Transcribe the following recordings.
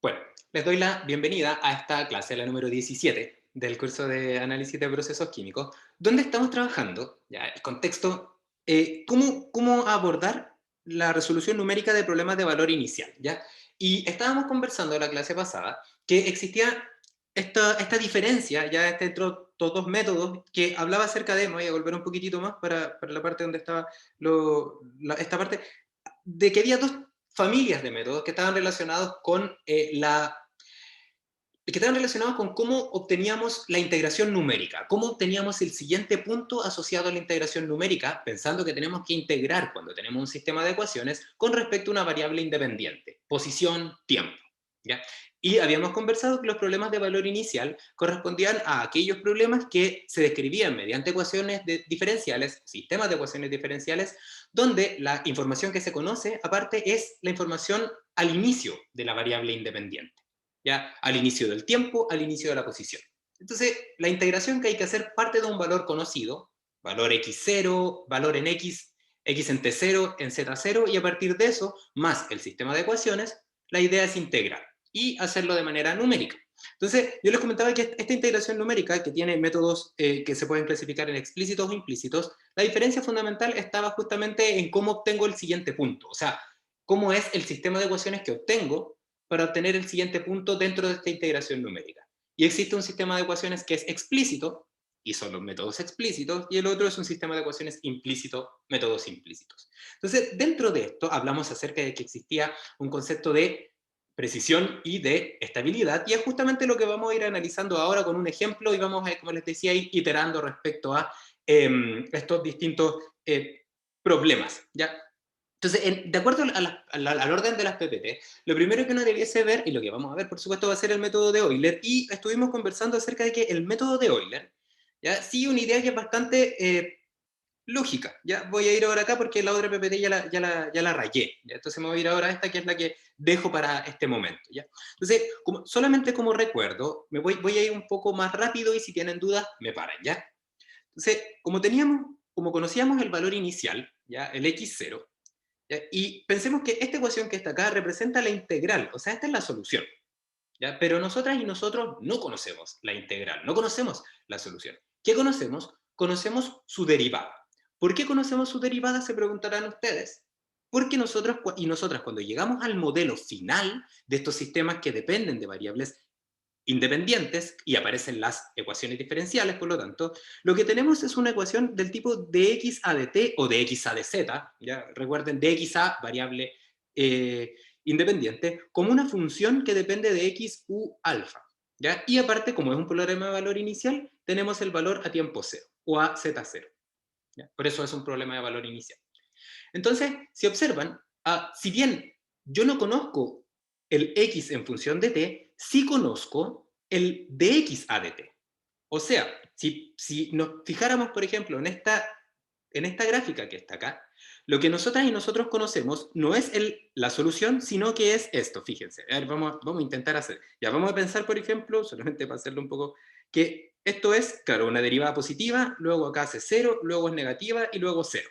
Bueno, les doy la bienvenida a esta clase, la número 17 del curso de análisis de procesos químicos, donde estamos trabajando, ya el contexto, cómo abordar la resolución numérica de problemas de valor inicial, ¿ya? Y estábamos conversando en la clase pasada que existía esta diferencia, ya entre estos dos métodos, que hablaba acerca de, me voy a volver un poquitito más para la parte donde estaba esta parte, de que había dos familias de métodos que estaban relacionados con que estaban relacionados con cómo obteníamos la integración numérica, cómo obteníamos el siguiente punto asociado a la integración numérica, pensando que tenemos que integrar cuando tenemos un sistema de ecuaciones con respecto a una variable independiente, posición, tiempo. ¿Ya? Y habíamos conversado que los problemas de valor inicial correspondían a aquellos problemas que se describían mediante ecuaciones diferenciales, sistemas de ecuaciones diferenciales, donde la información que se conoce, aparte, es la información al inicio de la variable independiente. ¿Ya? Al inicio del tiempo, al inicio de la posición. Entonces, la integración que hay que hacer parte de un valor conocido, valor x0, valor en x en t0, en z0, y a partir de eso, más el sistema de ecuaciones, la idea es integrar y hacerlo de manera numérica. Entonces, yo les comentaba que esta integración numérica, que tiene métodos que se pueden clasificar en explícitos o implícitos, la diferencia fundamental estaba justamente en cómo obtengo el siguiente punto, o sea, cómo es el sistema de ecuaciones que obtengo para obtener el siguiente punto dentro de esta integración numérica. Y existe un sistema de ecuaciones que es explícito, y son los métodos explícitos, y el otro es un sistema de ecuaciones implícito, métodos implícitos. Entonces, dentro de esto hablamos acerca de que existía un concepto de precisión y de estabilidad, y es justamente lo que vamos a ir analizando ahora con un ejemplo, y vamos a, como les decía, ir iterando respecto a estos distintos problemas, ¿ya? Entonces, de acuerdo al orden de las PPT, lo primero que uno debiese ver, y lo que vamos a ver, por supuesto, va a ser el método de Euler, y estuvimos conversando acerca de que el método de Euler, ¿ya? Sigue una idea que es bastante lógica. Ya voy a ir ahora acá porque la otra PPT ya la rayé. ¿Ya? Entonces me voy a ir ahora a esta, que es la que dejo para este momento. ¿Ya? Entonces, solamente como recuerdo, voy a ir un poco más rápido y si tienen dudas, me paran. ¿Ya? Entonces, como conocíamos el valor inicial, ¿ya? El x0, ¿ya? Y pensemos que esta ecuación que está acá representa la integral, o sea, esta es la solución, ¿ya? Pero nosotras y nosotros no conocemos la integral, no conocemos la solución. ¿Qué conocemos? Conocemos su derivada. ¿Por qué conocemos su derivada? Se preguntarán ustedes. Porque nosotros y nosotras, cuando llegamos al modelo final de estos sistemas que dependen de variables independientes y aparecen las ecuaciones diferenciales, por lo tanto, lo que tenemos es una ecuación del tipo dx a dt o dx a dz, ¿ya? Recuerden, dx a, variable independiente, como una función que depende de x u alfa, ¿ya? Y aparte, como es un problema de valor inicial, tenemos el valor a tiempo cero, o a z0, ¿ya? Por eso es un problema de valor inicial. Entonces, si observan, si bien yo no conozco el x en función de t, sí conozco el dx a dt. O sea, si nos fijáramos, por ejemplo, en esta gráfica que está acá, lo que nosotras y nosotros conocemos no es la solución, sino que es esto, fíjense. A ver, vamos a intentar hacer. Ya, vamos a pensar, por ejemplo, solamente para hacerlo un poco, que esto es, claro, una derivada positiva, luego acá hace cero, luego es negativa y luego cero.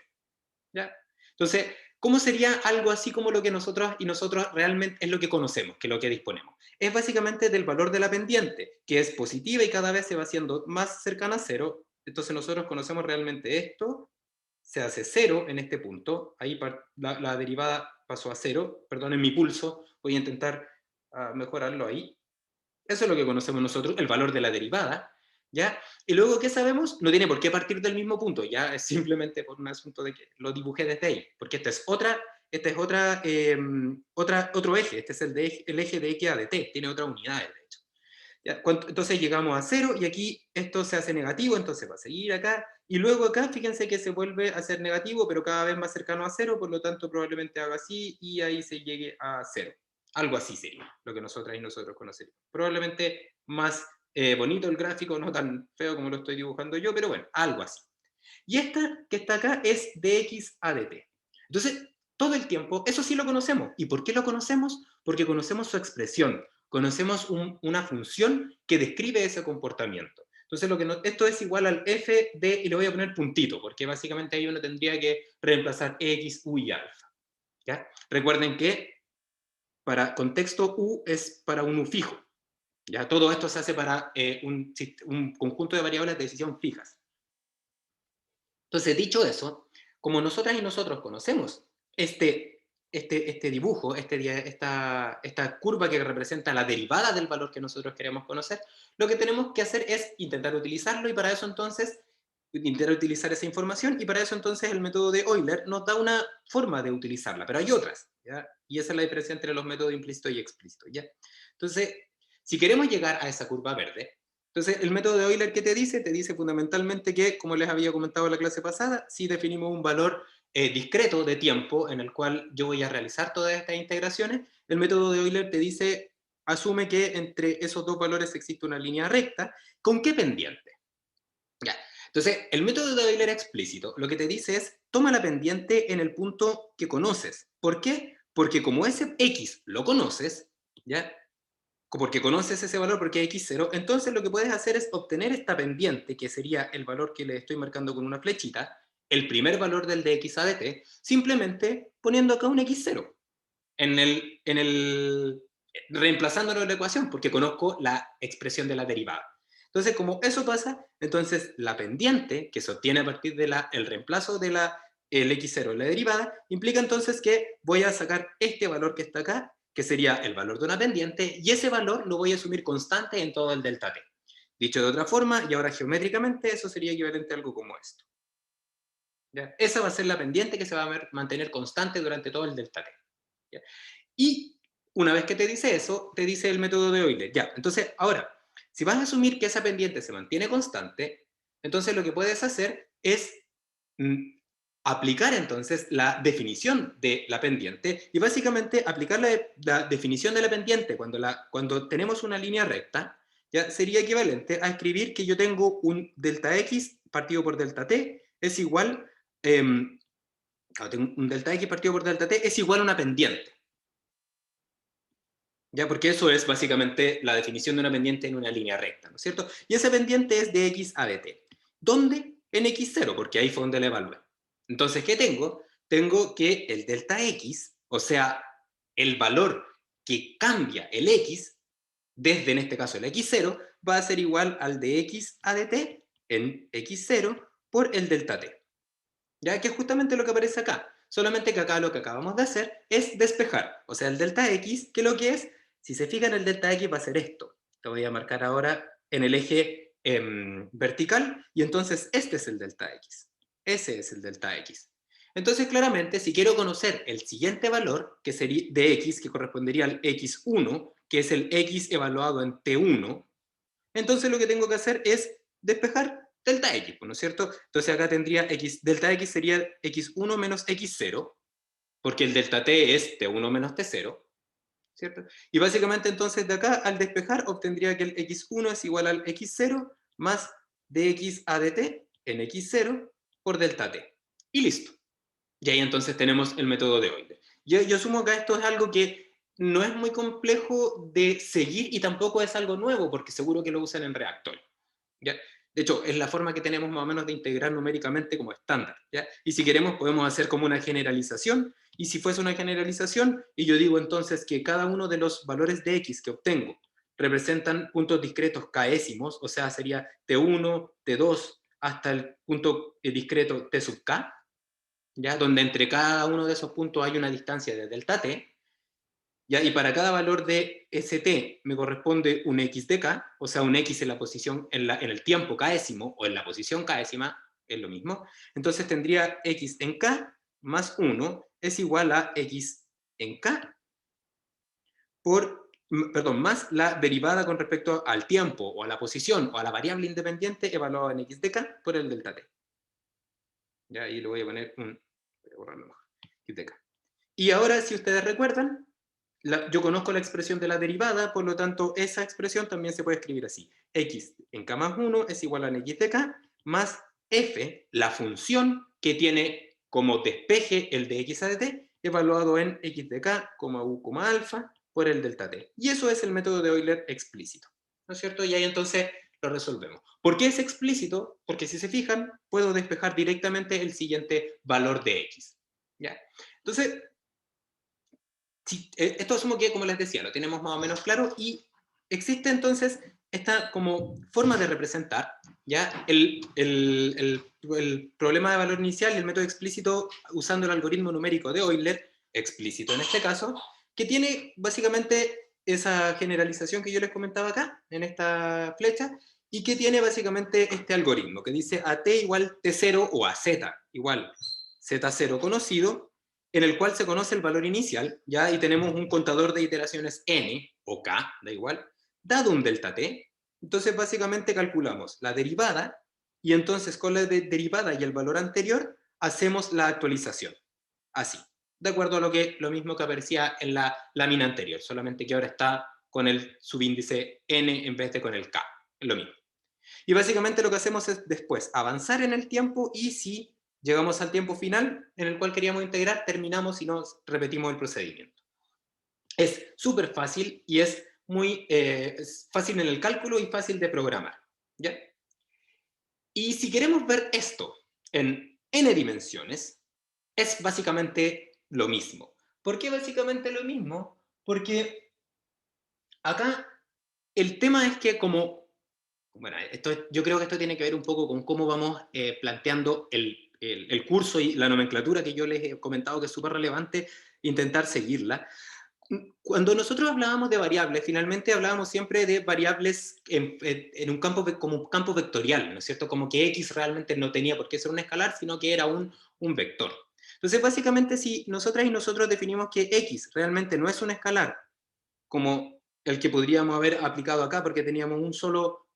¿Ya? Entonces, ¿cómo sería algo así como lo que nosotros y nosotros realmente es lo que conocemos, que es lo que disponemos? Es básicamente del valor de la pendiente, que es positiva y cada vez se va haciendo más cercana a cero. Entonces nosotros conocemos realmente esto, se hace cero en este punto, ahí la derivada pasó a cero, perdonen mi pulso, voy a intentar mejorarlo ahí. Eso es lo que conocemos nosotros, el valor de la derivada, ¿ya? Y luego, ¿qué sabemos? No tiene por qué partir del mismo punto, ya es simplemente por un asunto de que lo dibujé desde ahí, porque otro eje, este es el eje de x a de t, tiene otras unidades, de hecho. ¿Ya? Entonces llegamos a cero y aquí esto se hace negativo, entonces va a seguir acá, y luego acá, fíjense que se vuelve a ser negativo, pero cada vez más cercano a cero, por lo tanto probablemente haga así, y ahí se llegue a cero. Algo así sería lo que nosotras y nosotros conoceríamos. Probablemente más bonito el gráfico, no tan feo como lo estoy dibujando yo, pero bueno, algo así. Y esta que está acá es dx a dt. Entonces, todo el tiempo, eso sí lo conocemos. ¿Y por qué lo conocemos? Porque conocemos su expresión, conocemos una función que describe ese comportamiento. Entonces, esto es igual al f de, y le voy a poner puntito, porque básicamente ahí uno tendría que reemplazar x, u y alfa. ¿Ya? Recuerden que para contexto U es para un U fijo. ¿Ya? Todo esto se hace para un conjunto de variables de decisión fijas. Entonces, dicho eso, como nosotras y nosotros conocemos este dibujo, esta curva que representa la derivada del valor que nosotros queremos conocer, lo que tenemos que hacer es intentar utilizarlo y para eso entonces, intentar utilizar esa información y para eso entonces el método de Euler nos da una forma de utilizarla, pero hay otras, ¿ya? Y esa es la diferencia entre los métodos implícito y explícito, ¿ya? Entonces, si queremos llegar a esa curva verde, entonces, el método de Euler, ¿qué te dice? Te dice fundamentalmente que, como les había comentado en la clase pasada, si definimos un valor discreto de tiempo en el cual yo voy a realizar todas estas integraciones, el método de Euler te dice, asume que entre esos dos valores existe una línea recta, ¿con qué pendiente? Ya. Entonces, el método de Euler explícito lo que te dice es, toma la pendiente en el punto que conoces. ¿Por qué? Porque como ese x lo conoces, ¿ya? Porque conoces ese valor porque hay x0, entonces lo que puedes hacer es obtener esta pendiente, que sería el valor que le estoy marcando con una flechita, el primer valor del de x a de t, simplemente poniendo acá un x0, reemplazándolo en la ecuación, porque conozco la expresión de la derivada. Entonces, como eso pasa, entonces la pendiente que se obtiene a partir del reemplazo de el x0 en la derivada, implica entonces que voy a sacar este valor que está acá, que sería el valor de una pendiente, y ese valor lo voy a asumir constante en todo el delta t. Dicho de otra forma, y ahora geométricamente, eso sería equivalente a algo como esto. ¿Ya? Esa va a ser la pendiente que se va a mantener constante durante todo el delta t. ¿Ya? Y una vez que te dice eso, te dice el método de Euler. Ya, entonces, ahora, si vas a asumir que esa pendiente se mantiene constante, entonces lo que puedes hacer es aplicar entonces la definición de la pendiente y básicamente aplicar la definición de la pendiente cuando tenemos una línea recta, ya sería equivalente a escribir que yo tengo un delta x partido por delta t es igual, tengo un delta x partido por delta t es igual a una pendiente. ¿Ya? Porque eso es básicamente la definición de una pendiente en una línea recta, ¿no es cierto? Y esa pendiente es de x a de t. ¿Dónde? En x0, porque ahí fue donde la evalué. Entonces, ¿qué tengo? Tengo que el delta x, o sea, el valor que cambia el x, desde en este caso el x0, va a ser igual al de x a de t en x0 por el delta t. ¿Ya? Que es justamente lo que aparece acá. Solamente que acá lo que acabamos de hacer es despejar. O sea, el delta x, que lo que es, si se fijan, el delta x va a ser esto. Lo voy a marcar ahora en el eje vertical, y entonces este es el delta x. Ese es el delta x. Entonces, claramente, si quiero conocer el siguiente valor, que sería de x, que correspondería al x1, que es el x evaluado en t1, entonces lo que tengo que hacer es despejar delta x, ¿no es cierto? Entonces acá tendría x, delta x sería x1 menos x0, porque el delta t es t1 menos t0, ¿cierto? Y básicamente entonces de acá, al despejar, obtendría que el x1 es igual al x0 más dx a dt en x0 por delta t. Y listo. Y ahí entonces tenemos el método de Euler. Yo asumo que esto es algo que no es muy complejo de seguir y tampoco es algo nuevo, porque seguro que lo usan en Reactor. ¿Ya? De hecho, es la forma que tenemos más o menos de integrar numéricamente como estándar. ¿Ya? Y si queremos podemos hacer como una generalización, y si fuese una generalización, y yo digo entonces que cada uno de los valores de x que obtengo representan puntos discretos k'ésimos, o sea, sería t1, t2, hasta el punto discreto t sub k, ¿ya? Donde entre cada uno de esos puntos hay una distancia de delta t, ¿ya? Y para cada valor de st me corresponde un x de k, o sea, un x en la posición, en el tiempo k'ésimo, o en la posición k'ésima, es lo mismo. Entonces tendría x en k más 1 es igual a x en k perdón, más la derivada con respecto al tiempo, o a la posición, o a la variable independiente evaluada en x de k por el delta t. Ya, ahí le voy a poner voy a borrarlo mejor, x de k. Y ahora, si ustedes recuerdan, yo conozco la expresión de la derivada, por lo tanto, esa expresión también se puede escribir así. X en k más 1 es igual a x de k, más f, la función que tiene como despeje el de x a de t, evaluado en x de k, u, alfa, por el delta t. Y eso es el método de Euler explícito. ¿No es cierto? Y ahí entonces lo resolvemos. ¿Por qué es explícito? Porque si se fijan, puedo despejar directamente el siguiente valor de x. ¿Ya? Entonces, Sí, esto asumo que, como les decía, lo tenemos más o menos claro y existe entonces esta como forma de representar ya el problema de valor inicial y el método explícito usando el algoritmo numérico de Euler, explícito en este caso, que tiene básicamente esa generalización que yo les comentaba acá, en esta flecha, y que tiene básicamente este algoritmo que dice a t igual t0 o a z igual z0 conocido, en el cual se conoce el valor inicial, ¿ya? Y tenemos un contador de iteraciones n, o k, da igual, dado un delta t. Entonces, básicamente calculamos la derivada, y entonces con la derivada y el valor anterior, hacemos la actualización. Así, de acuerdo a lo mismo que aparecía en la lámina anterior, solamente que ahora está con el subíndice n en vez de con el k, es lo mismo. Y básicamente lo que hacemos es después avanzar en el tiempo y si llegamos al tiempo final en el cual queríamos integrar, terminamos y nos repetimos el procedimiento. Es súper fácil y es muy es fácil en el cálculo y fácil de programar. ¿Ya? Y si queremos ver esto en n dimensiones, es básicamente lo mismo. ¿Por qué básicamente lo mismo? Porque acá el tema es que como bueno, yo creo que esto tiene que ver un poco con cómo vamos planteando el curso y la nomenclatura que yo les he comentado que es súper relevante, intentar seguirla. Cuando nosotros hablábamos de variables, finalmente hablábamos siempre de variables en un campo como un campo vectorial, ¿no es cierto? Como que X realmente no tenía por qué ser un escalar, sino que era un vector. Entonces, básicamente, si nosotras y nosotros definimos que X realmente no es un escalar, como el que podríamos haber aplicado acá, porque teníamos un solo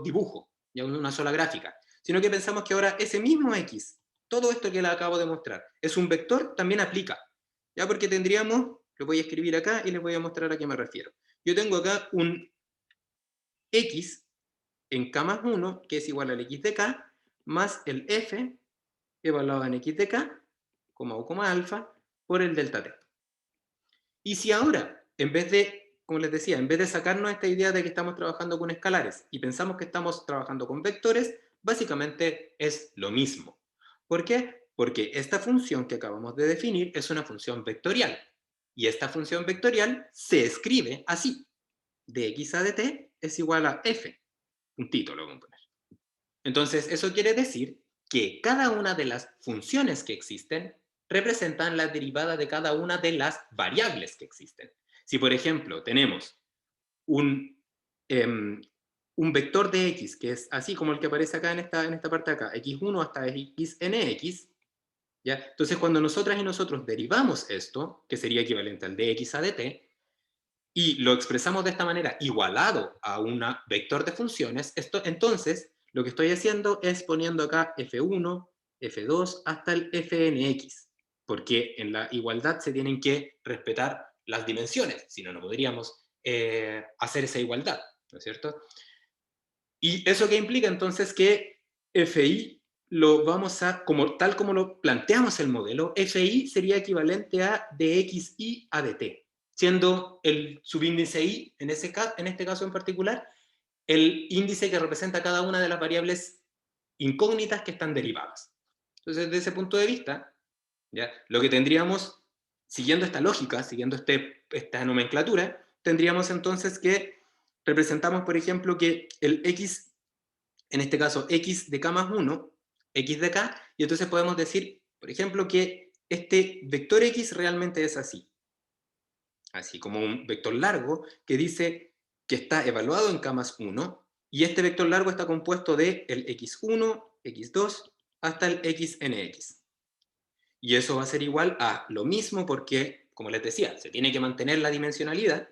dibujo, ya una sola gráfica, sino que pensamos que ahora ese mismo X, todo esto que les acabo de mostrar, es un vector, también aplica, ya porque tendríamos, lo voy a escribir acá y les voy a mostrar a qué me refiero. Yo tengo acá un X en K más 1, que es igual al X de K, más el F evaluado en X de K, como U, alfa, por el delta T. Y si ahora, en vez de, como les decía, en vez de sacarnos esta idea de que estamos trabajando con escalares y pensamos que estamos trabajando con vectores, básicamente es lo mismo. ¿Por qué? Porque esta función que acabamos de definir es una función vectorial. Y esta función vectorial se escribe así. Dx a dt es igual a f. Puntito lo voy a poner. Entonces, eso quiere decir que cada una de las funciones que existen representan la derivada de cada una de las variables que existen. Si, por ejemplo, tenemos un, un vector de x, que es así como el que aparece acá en esta parte de acá, x1 hasta xnx, ¿ya? Entonces, cuando nosotras y nosotros derivamos esto, que sería equivalente al dx a dt, y lo expresamos de esta manera igualado a un vector de funciones, entonces lo que estoy haciendo es poniendo acá f1, f2 hasta el fnx, porque en la igualdad se tienen que respetar las dimensiones, si no, no podríamos hacer esa igualdad, ¿no es cierto? Y eso que implica entonces que fi lo vamos a, tal como lo planteamos el modelo, fi sería equivalente a dxi a dt, siendo el subíndice i, en este caso en particular, el índice que representa cada una de las variables incógnitas que están derivadas. Entonces, desde ese punto de vista, ¿ya? Lo que tendríamos, siguiendo esta lógica, siguiendo esta nomenclatura, tendríamos entonces que representamos, por ejemplo, que el x, en este caso x de k más 1, x de k, y entonces podemos decir, por ejemplo, que este vector x realmente es así. Así como un vector largo que dice que está evaluado en k más 1, y este vector largo está compuesto de el x1, x2, hasta el xnx. Y eso va a ser igual a lo mismo porque, como les decía, se tiene que mantener la dimensionalidad,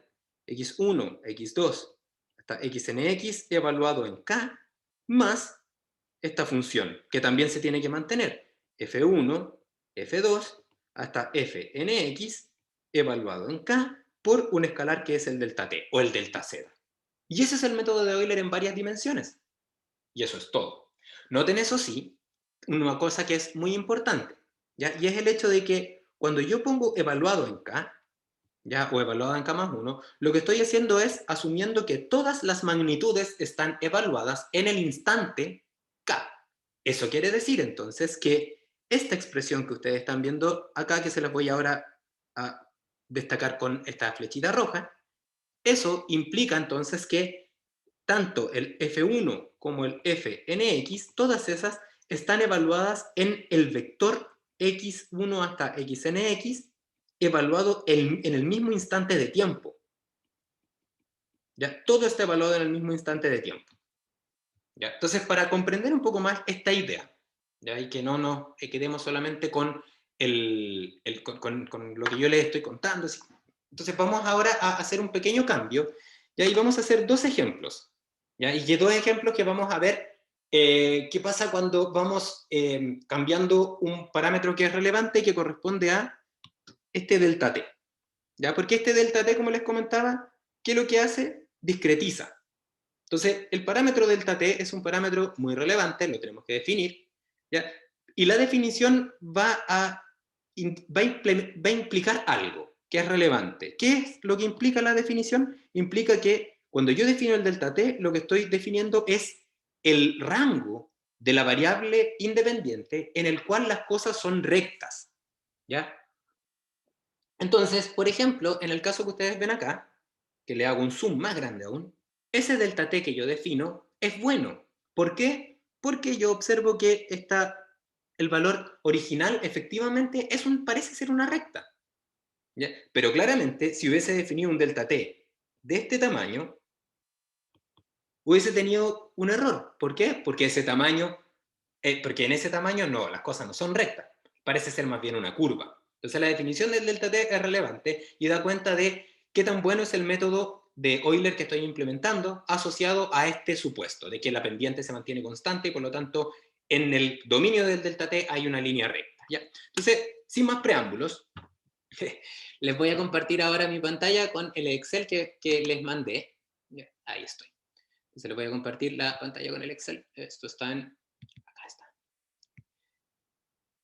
x1, x2, hasta xnx evaluado en k, más esta función, que también se tiene que mantener, f1, f2, hasta fnx evaluado en k por un escalar que es el delta t o el delta z. Y ese es el método de Euler en varias dimensiones. Y eso es todo. Noten eso sí, una cosa que es muy importante, ¿ya? Y es el hecho de que cuando yo pongo evaluado en K, ¿ya? O evaluado en K más 1, lo que estoy haciendo es asumiendo que todas las magnitudes están evaluadas en el instante K. Eso quiere decir entonces que esta expresión que ustedes están viendo acá, que se las voy ahora a destacar con esta flechita roja, eso implica entonces que tanto el F1 como el Fnx, todas esas están evaluadas en el vector x1 hasta xnx, evaluado en el mismo instante de tiempo. ¿Ya? Todo está evaluado en el mismo instante de tiempo. ¿Ya? Entonces, para comprender un poco más esta idea, ¿ya? Y que no nos quedemos solamente con, con lo que yo les estoy contando, ¿sí? Entonces vamos ahora a hacer un pequeño cambio, ¿ya? Y vamos a hacer dos ejemplos, ¿ya? Y dos ejemplos que vamos a ver qué pasa cuando vamos cambiando un parámetro que es relevante y que corresponde a este delta t, ¿ya? Porque este delta t, como les comentaba, ¿qué es lo que hace? Discretiza. Entonces, el parámetro delta t es un parámetro muy relevante, lo tenemos que definir, ¿ya? Y la definición va a implicar algo que es relevante. ¿Qué es lo que implica la definición? Implica que cuando yo defino el delta t, lo que estoy definiendo es el rango de la variable independiente en el cual las cosas son rectas, ¿ya? Entonces, por ejemplo, en el caso que ustedes ven acá, que le hago un zoom más grande aún, ese delta t que yo defino es bueno. ¿Por qué? Porque yo observo que el valor original efectivamente parece ser una recta, ¿ya? Pero claramente, si hubiese definido un delta t de este tamaño, hubiese tenido un error. ¿Por qué? Porque porque en ese tamaño no, las cosas no son rectas. Parece ser más bien una curva. Entonces la definición del delta t es relevante y da cuenta de qué tan bueno es el método de Euler que estoy implementando asociado a este supuesto, de que la pendiente se mantiene constante y por lo tanto en el dominio del delta t hay una línea recta, ¿ya? Entonces, sin más preámbulos, les voy a compartir ahora mi pantalla con el Excel que les mandé. ¿Ya? Ahí estoy. Entonces les voy a compartir la pantalla con el Excel. Esto está en... Acá está.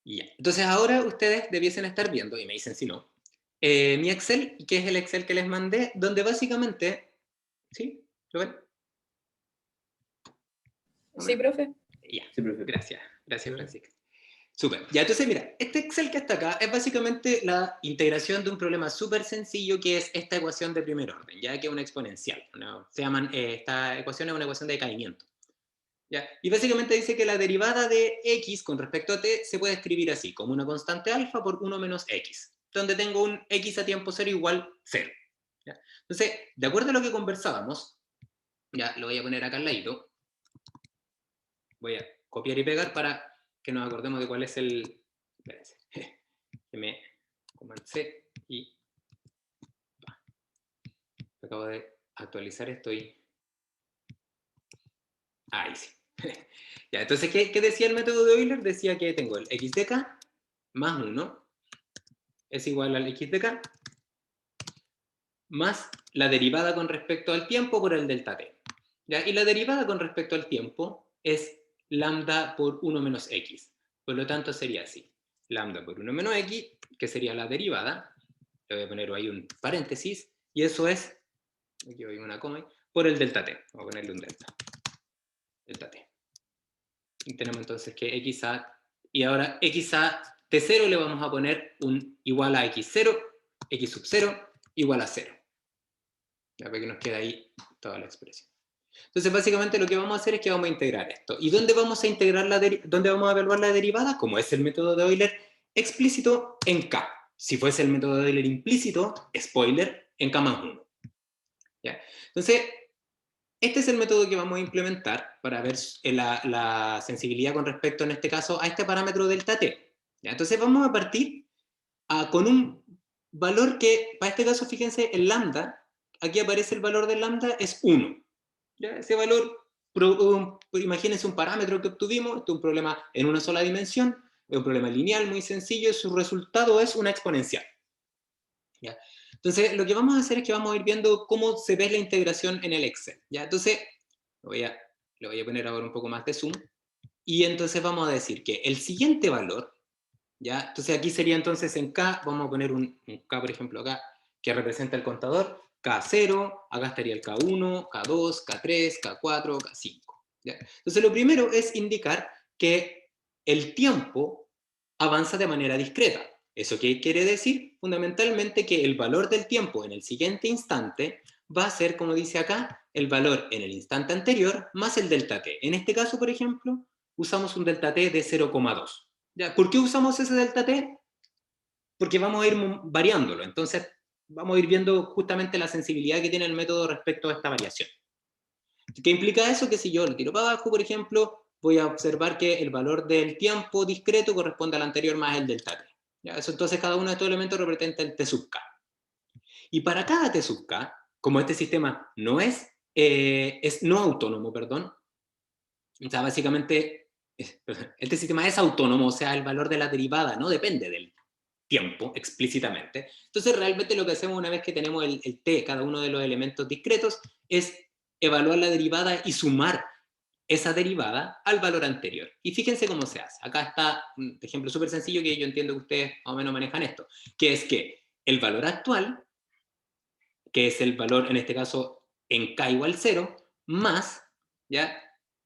Ya. Entonces ahora ustedes debiesen estar viendo, y me dicen si no, mi Excel, que es el Excel que les mandé, donde básicamente... ¿Sí? ¿Lo ven? Sí, profe. Ya, sí, profe. Gracias, gracias Francisca. Súper. Ya, entonces mira, este Excel que está acá es básicamente la integración de un problema súper sencillo que es esta ecuación de primer orden, ya que es una exponencial. ¿No? Se llaman, esta ecuación es una ecuación de decaimiento. ¿Ya? Y básicamente dice que la derivada de x con respecto a t se puede escribir así, como una constante alfa por 1 menos x, donde tengo un x a tiempo cero igual 0. ¿Ya? Entonces, de acuerdo a lo que conversábamos, ya lo voy a poner acá al ladito, voy a copiar y pegar para que nos acordemos de cuál es el... Espérense, que me comencé y... Acabo de actualizar esto y... Ahí sí. Ya, entonces, ¿qué decía el método de Euler? Decía que tengo el x de k más 1 es igual al x de k más la derivada con respecto al tiempo por el delta t. ¿Ya? Y la derivada con respecto al tiempo es lambda por 1 menos x. Por lo tanto sería así. Lambda por 1 menos x, que sería la derivada. Le voy a poner ahí un paréntesis. Y eso es, aquí voy una coma, por el delta t. Voy a ponerle un delta. Delta t. Y tenemos entonces que x a... Y ahora x a t0 le vamos a poner un igual a x0, x sub 0, igual a 0. Ya, para que nos quede ahí toda la expresión. Entonces, básicamente lo que vamos a hacer es que vamos a integrar esto. ¿Y dónde vamos a integrar dónde vamos a evaluar la derivada? Como es el método de Euler explícito, en K. Si fuese el método de Euler implícito, spoiler, en K más 1. ¿Ya? Entonces, este es el método que vamos a implementar para ver la sensibilidad con respecto, en este caso, a este parámetro delta t. ¿Ya? Entonces, vamos a partir con un valor que, para este caso, fíjense, el lambda, aquí aparece el valor del lambda, es 1. ¿Ya? Ese valor, imagínense un parámetro que obtuvimos, este es un problema en una sola dimensión, es un problema lineal muy sencillo, su resultado es una exponencial. ¿Ya? Entonces, lo que vamos a hacer es que vamos a ir viendo cómo se ve la integración en el Excel. ¿Ya? Entonces, le voy a poner ahora un poco más de zoom, y entonces vamos a decir que el siguiente valor, ¿ya? Entonces aquí sería entonces en K, vamos a poner un K, por ejemplo, acá, que representa el contador, K0, acá estaría el K1, K2, K3, K4, K5. ¿Ya? Entonces lo primero es indicar que el tiempo avanza de manera discreta. ¿Eso qué quiere decir? Fundamentalmente que el valor del tiempo en el siguiente instante va a ser, como dice acá, el valor en el instante anterior más el delta t. En este caso, por ejemplo, usamos un delta t de 0,2. ¿Ya? ¿Por qué usamos ese delta t? Porque vamos a ir variándolo. Entonces, vamos a ir viendo justamente la sensibilidad que tiene el método respecto a esta variación. ¿Qué implica eso? Que si yo lo tiro para abajo, por ejemplo, voy a observar que el valor del tiempo discreto corresponde al anterior más el delta t. ¿Ya? Eso, entonces, cada uno de estos elementos representa el t sub k. Y para cada t sub k, como este sistema no es no autónomo, perdón, o sea, básicamente, este sistema es autónomo, o sea, el valor de la derivada no depende del tiempo explícitamente. Entonces, realmente lo que hacemos una vez que tenemos el t, cada uno de los elementos discretos, es evaluar la derivada y sumar esa derivada al valor anterior. Y fíjense cómo se hace. Acá está un ejemplo súper sencillo que yo entiendo que ustedes más o menos manejan esto, que es que el valor actual, que es el valor, en este caso, en k igual 0, más, ¿ya?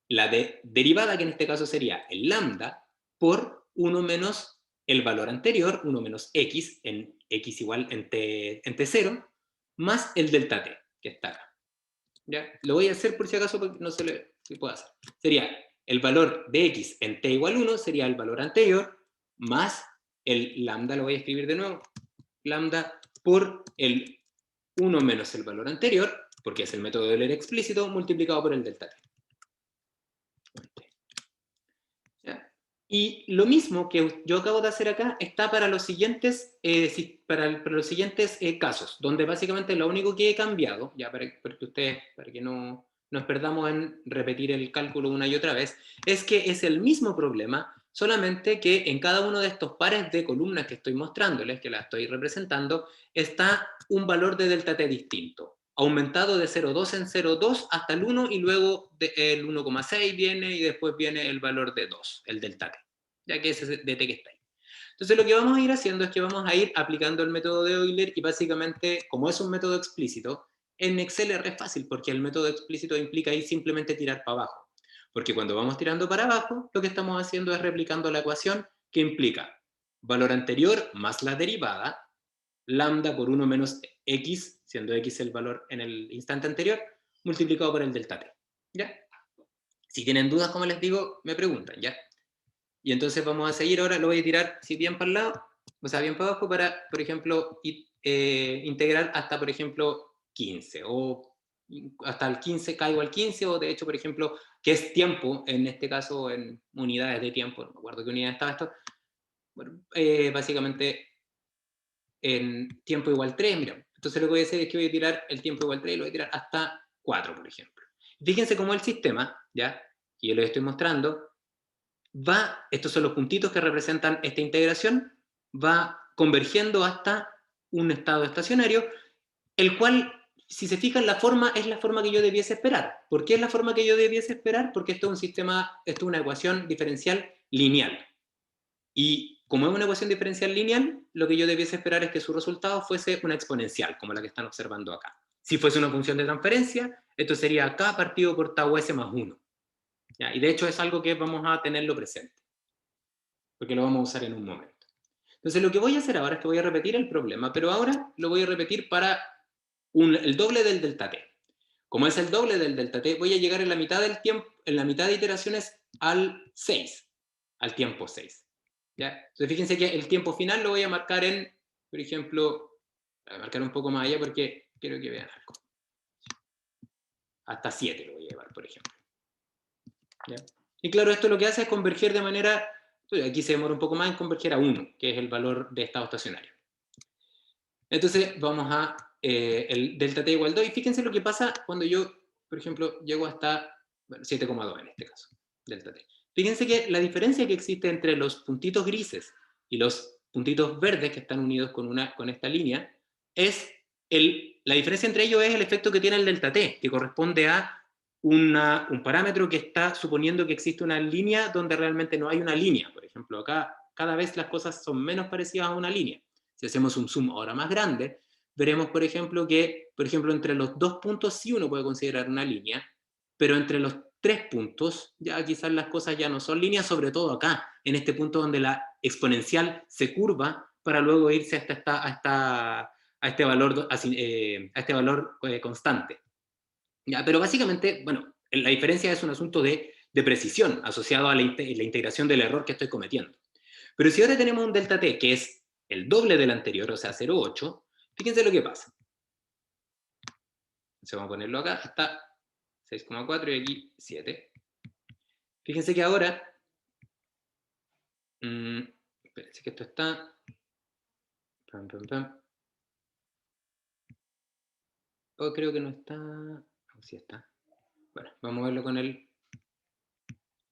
La derivada, que en este caso sería el lambda, por 1 menos el valor anterior, 1 menos x, en x igual en t 0, más el delta t, que está acá. ¿Ya? Lo voy a hacer por si acaso porque no se puede hacer. Sería el valor de x en t igual 1, sería el valor anterior, más el lambda, lo voy a escribir de nuevo, lambda por el 1 menos el valor anterior, porque es el método de Euler explícito, multiplicado por el delta t. ¿Ya? Y lo mismo que yo acabo de hacer acá está para los siguientes, para los siguientes casos, donde básicamente lo único que he cambiado, ya para que ustedes, para que no nos perdamos en repetir el cálculo una y otra vez, es que es el mismo problema, solamente que en cada uno de estos pares de columnas que estoy mostrándoles, que la estoy representando, está un valor de delta t distinto, aumentado de 0,2 en 0,2 hasta el 1, y luego el 1,6 viene y después viene el valor de 2, el delta t, ya que ese es de t que está ahí. Entonces lo que vamos a ir haciendo es que vamos a ir aplicando el método de Euler, y básicamente, como es un método explícito, en Excel es re fácil porque el método explícito implica ir simplemente tirar para abajo. Porque cuando vamos tirando para abajo, lo que estamos haciendo es replicando la ecuación que implica valor anterior más la derivada, lambda por 1 menos x, siendo x el valor en el instante anterior, multiplicado por el delta t. ¿Ya? Si tienen dudas, como les digo, me preguntan, ¿ya? Y entonces vamos a seguir ahora, lo voy a tirar si bien para el lado, o sea, bien para abajo, para, por ejemplo, integrar hasta, por ejemplo, 15, o hasta el 15k igual 15, o de hecho, por ejemplo, que es tiempo, en este caso en unidades de tiempo, no me acuerdo qué unidad estaba esto, bueno, básicamente en tiempo igual 3, mira. Entonces lo que voy a hacer es que voy a tirar el tiempo igual 3 y lo voy a tirar hasta 4, por ejemplo. Fíjense cómo el sistema, ¿ya? Que yo les estoy mostrando, estos son los puntitos que representan esta integración, va convergiendo hasta un estado estacionario, el cual, si se fijan, la forma es la forma que yo debiese esperar. ¿Por qué es la forma que yo debiese esperar? Porque esto es un sistema, esto es una ecuación diferencial lineal. Y como es una ecuación diferencial lineal, lo que yo debiese esperar es que su resultado fuese una exponencial, como la que están observando acá. Si fuese una función de transferencia, esto sería k partido por tau s más 1. ¿Ya? Y de hecho es algo que vamos a tenerlo presente, porque lo vamos a usar en un momento. Entonces lo que voy a hacer ahora es que voy a repetir el problema, pero ahora lo voy a repetir para el doble del delta t. Como es el doble del delta t, voy a llegar en la mitad del tiempo, en la mitad de iteraciones al 6, al tiempo 6. ¿Ya? Entonces fíjense que el tiempo final lo voy a marcar en, por ejemplo, voy a marcar un poco más allá porque quiero que vean algo. Hasta 7 lo voy a llevar, por ejemplo. ¿Ya? Y claro, esto lo que hace es converger de manera, aquí se demora un poco más en converger a 1, que es el valor de estado estacionario. Entonces vamos a el delta t igual 2, y fíjense lo que pasa cuando yo, por ejemplo, llego hasta 7,2 en este caso, delta t. Fíjense que la diferencia que existe entre los puntitos grises y los puntitos verdes que están unidos con esta línea, es la diferencia entre ellos es el efecto que tiene el delta t, que corresponde a un parámetro que está suponiendo que existe una línea donde realmente no hay una línea. Por ejemplo, acá cada vez las cosas son menos parecidas a una línea. Si hacemos un zoom ahora más grande, veremos, por ejemplo, que, entre los dos puntos sí uno puede considerar una línea, pero entre los 3 puntos, ya quizás las cosas ya no son líneas, sobre todo acá, en este punto donde la exponencial se curva para luego irse a este valor, constante. ¿Ya? Pero básicamente, bueno, la diferencia es un asunto de precisión asociado a la integración del error que estoy cometiendo. Pero si ahora tenemos un delta t que es el doble del anterior, o sea, 0,8, fíjense lo que pasa. Entonces vamos a ponerlo acá, hasta 6,4 y aquí 7. Fíjense que ahora, espérense que esto está, pam, pam, pam. Oh, creo que no está, oh, sí está. Bueno, vamos a verlo con el,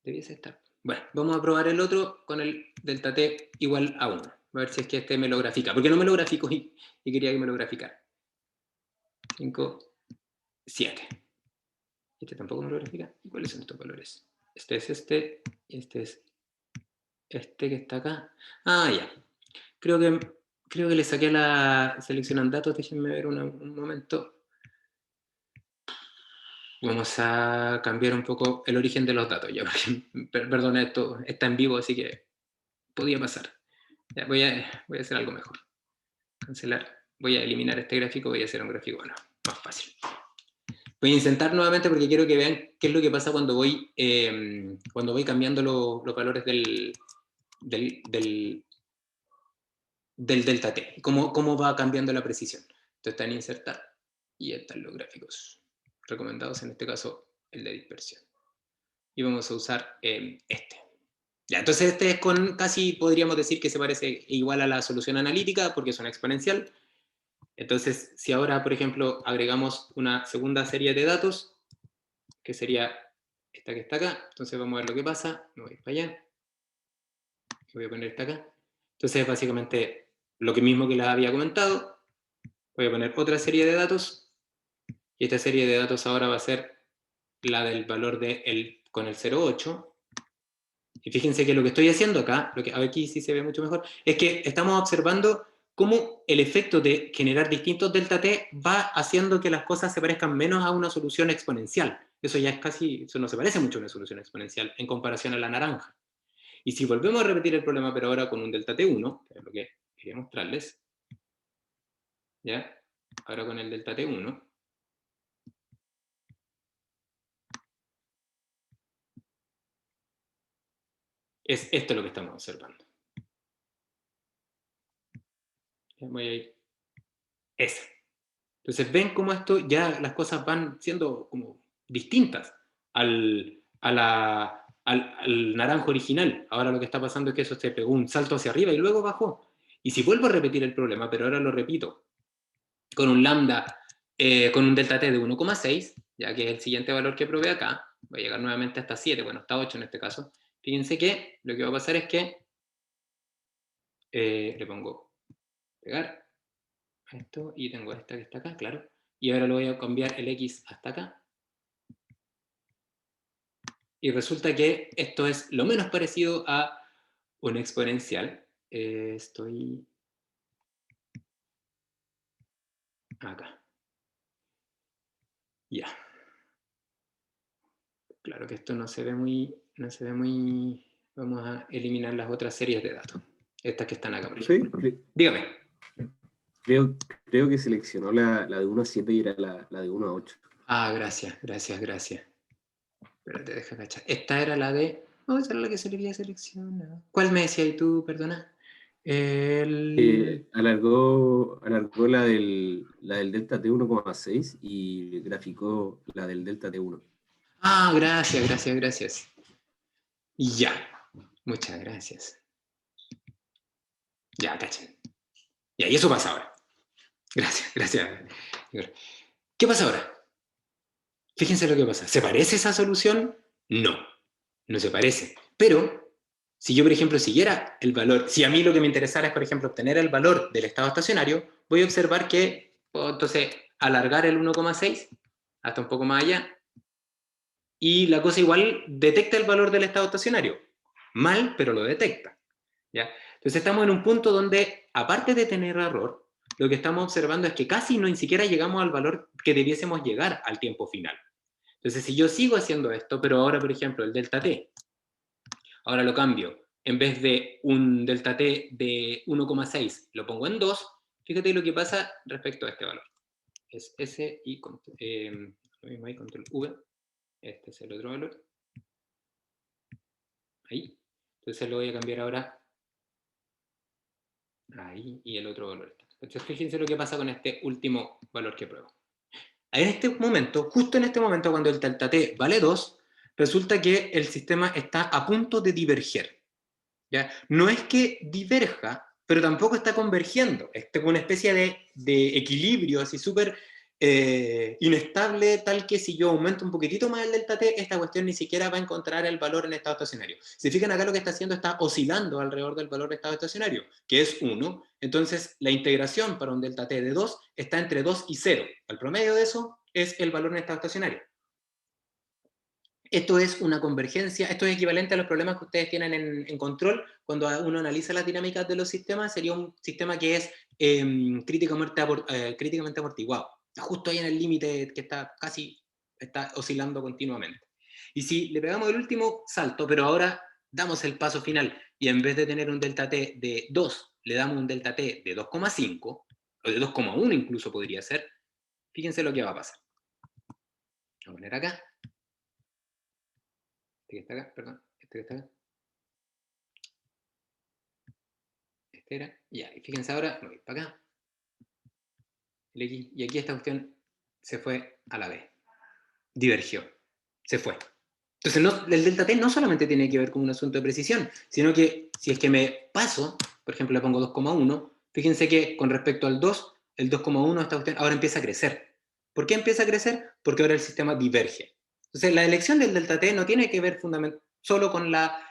debiese estar. Bueno, vamos a probar el otro con el delta t igual a 1. A ver si es que este me lo grafica, porque no me lo grafico y quería que me lo graficara. 5, 7. Este tampoco me lo grafica. ¿Y cuáles son estos valores? Este es este, y este es este que está acá. Ah, ya. Creo que le saqué la selección en datos. Déjenme ver un momento. Vamos a cambiar un poco el origen de los datos. Ya, perdón, esto está en vivo, así que podía pasar. Ya, voy a hacer algo mejor. Cancelar. Voy a eliminar este gráfico, voy a hacer un gráfico, bueno, más fácil. Voy a intentar nuevamente porque quiero que vean qué es lo que pasa cuando voy cambiando los valores del delta t, cómo va cambiando la precisión. Entonces está en insertar y están los gráficos recomendados, en este caso el de dispersión. Y vamos a usar este. Ya, entonces este es con casi, podríamos decir que se parece igual a la solución analítica porque es una exponencial. Entonces, si ahora, por ejemplo, agregamos una segunda serie de datos, que sería esta que está acá, entonces vamos a ver lo que pasa, me voy para allá, voy a poner esta acá. Entonces, básicamente, lo que mismo que les había comentado, voy a poner otra serie de datos, y esta serie de datos ahora va a ser la del valor con el 0,8. Y fíjense que lo que estoy haciendo acá, a ver aquí sí se ve mucho mejor, es que estamos observando cómo el efecto de generar distintos delta t va haciendo que las cosas se parezcan menos a una solución exponencial. Eso ya es casi, eso no se parece mucho a una solución exponencial en comparación a la naranja. Y si volvemos a repetir el problema, pero ahora con un delta t1, que es lo que quería mostrarles, ¿ya? Ahora con el delta t1, es esto lo que estamos observando. Voy a ir. Ese. Entonces ven cómo esto ya las cosas van siendo como distintas al naranjo original. Ahora lo que está pasando es que eso se pegó un salto hacia arriba y luego bajó. Y si vuelvo a repetir el problema, pero ahora lo repito, con un lambda, con un delta t de 1,6, ya que es el siguiente valor que probé acá, voy a llegar nuevamente hasta 7, bueno, hasta 8 en este caso. Fíjense que lo que va a pasar es que le pongo pegar a esto y tengo esta que está acá, claro. Y ahora lo voy a cambiar el x hasta acá. Y resulta que esto es lo menos parecido a un exponencial. Estoy acá. Ya. Claro que esto no se ve muy... Vamos a eliminar las otras series de datos. Estas que están acá, por ejemplo. Sí, Dígame. creo que seleccionó la de 1 a 7 y era la de 1 a 8. Ah, gracias. Espérate, deja cachar. Esta era la de... No, esa era la que se le había seleccionado. ¿Cuál me decías tú, perdona? Alargó la del delta T 1,6 y graficó la del delta T1. Ah, gracias. Ya. Muchas gracias. Ya, cachen. Ya, y eso pasa ahora. Gracias. ¿Qué pasa ahora? Fíjense lo que pasa. ¿Se parece esa solución? No se parece. Pero, si yo, por ejemplo, siguiera el valor, si a mí lo que me interesara es, por ejemplo, obtener el valor del estado estacionario, voy a observar que puedo entonces alargar el 1,6 hasta un poco más allá, y la cosa igual detecta el valor del estado estacionario. Mal, pero lo detecta. ¿Ya? Entonces estamos en un punto donde, aparte de tener error, lo que estamos observando es que casi no ni siquiera llegamos al valor que debiésemos llegar al tiempo final. Entonces, si yo sigo haciendo esto, pero ahora, por ejemplo, el delta t, ahora lo cambio en vez de un delta t de 1,6, lo pongo en 2, fíjate lo que pasa respecto a este valor. Es S y lo mismo ahí, control V. Este es el otro valor. Ahí. Entonces lo voy a cambiar ahora. Ahí, y el otro valor. Entonces fíjense lo que pasa con este último valor que pruebo. En este momento, justo en este momento, cuando el delta t vale 2, resulta que el sistema está a punto de diverger. ¿Ya? No es que diverja, pero tampoco está convergiendo. Es como una especie de equilibrio así súper inestable, tal que si yo aumento un poquitito más el delta t, esta cuestión ni siquiera va a encontrar el valor en estado estacionario. Si fijan acá, lo que está haciendo está oscilando alrededor del valor de estado estacionario, que es 1. Entonces la integración para un delta t de 2 está entre 2 y 0. El promedio de eso es el valor en estado estacionario. Esto es una convergencia, esto es equivalente a los problemas que ustedes tienen en control. Cuando uno analiza las dinámicas de los sistemas, sería un sistema que es críticamente amortiguado. Está justo ahí en el límite, que está oscilando continuamente. Y si le pegamos el último salto, pero ahora damos el paso final, y en vez de tener un delta t de 2, le damos un delta t de 2,5, o de 2,1 incluso podría ser, fíjense lo que va a pasar. Voy a poner acá. Este que está acá, perdón, este que está acá. Este era, ya, y fíjense ahora, me voy para acá. El X, y aquí esta cuestión se fue a la B. Divergió, se fue. Entonces el delta t no solamente tiene que ver con un asunto de precisión, sino que si es que me paso, por ejemplo le pongo 2,1, fíjense que con respecto al 2, el 2,1 esta cuestión ahora empieza a crecer. ¿Por qué empieza a crecer? Porque ahora el sistema diverge. Entonces la elección del delta t no tiene que ver solo con la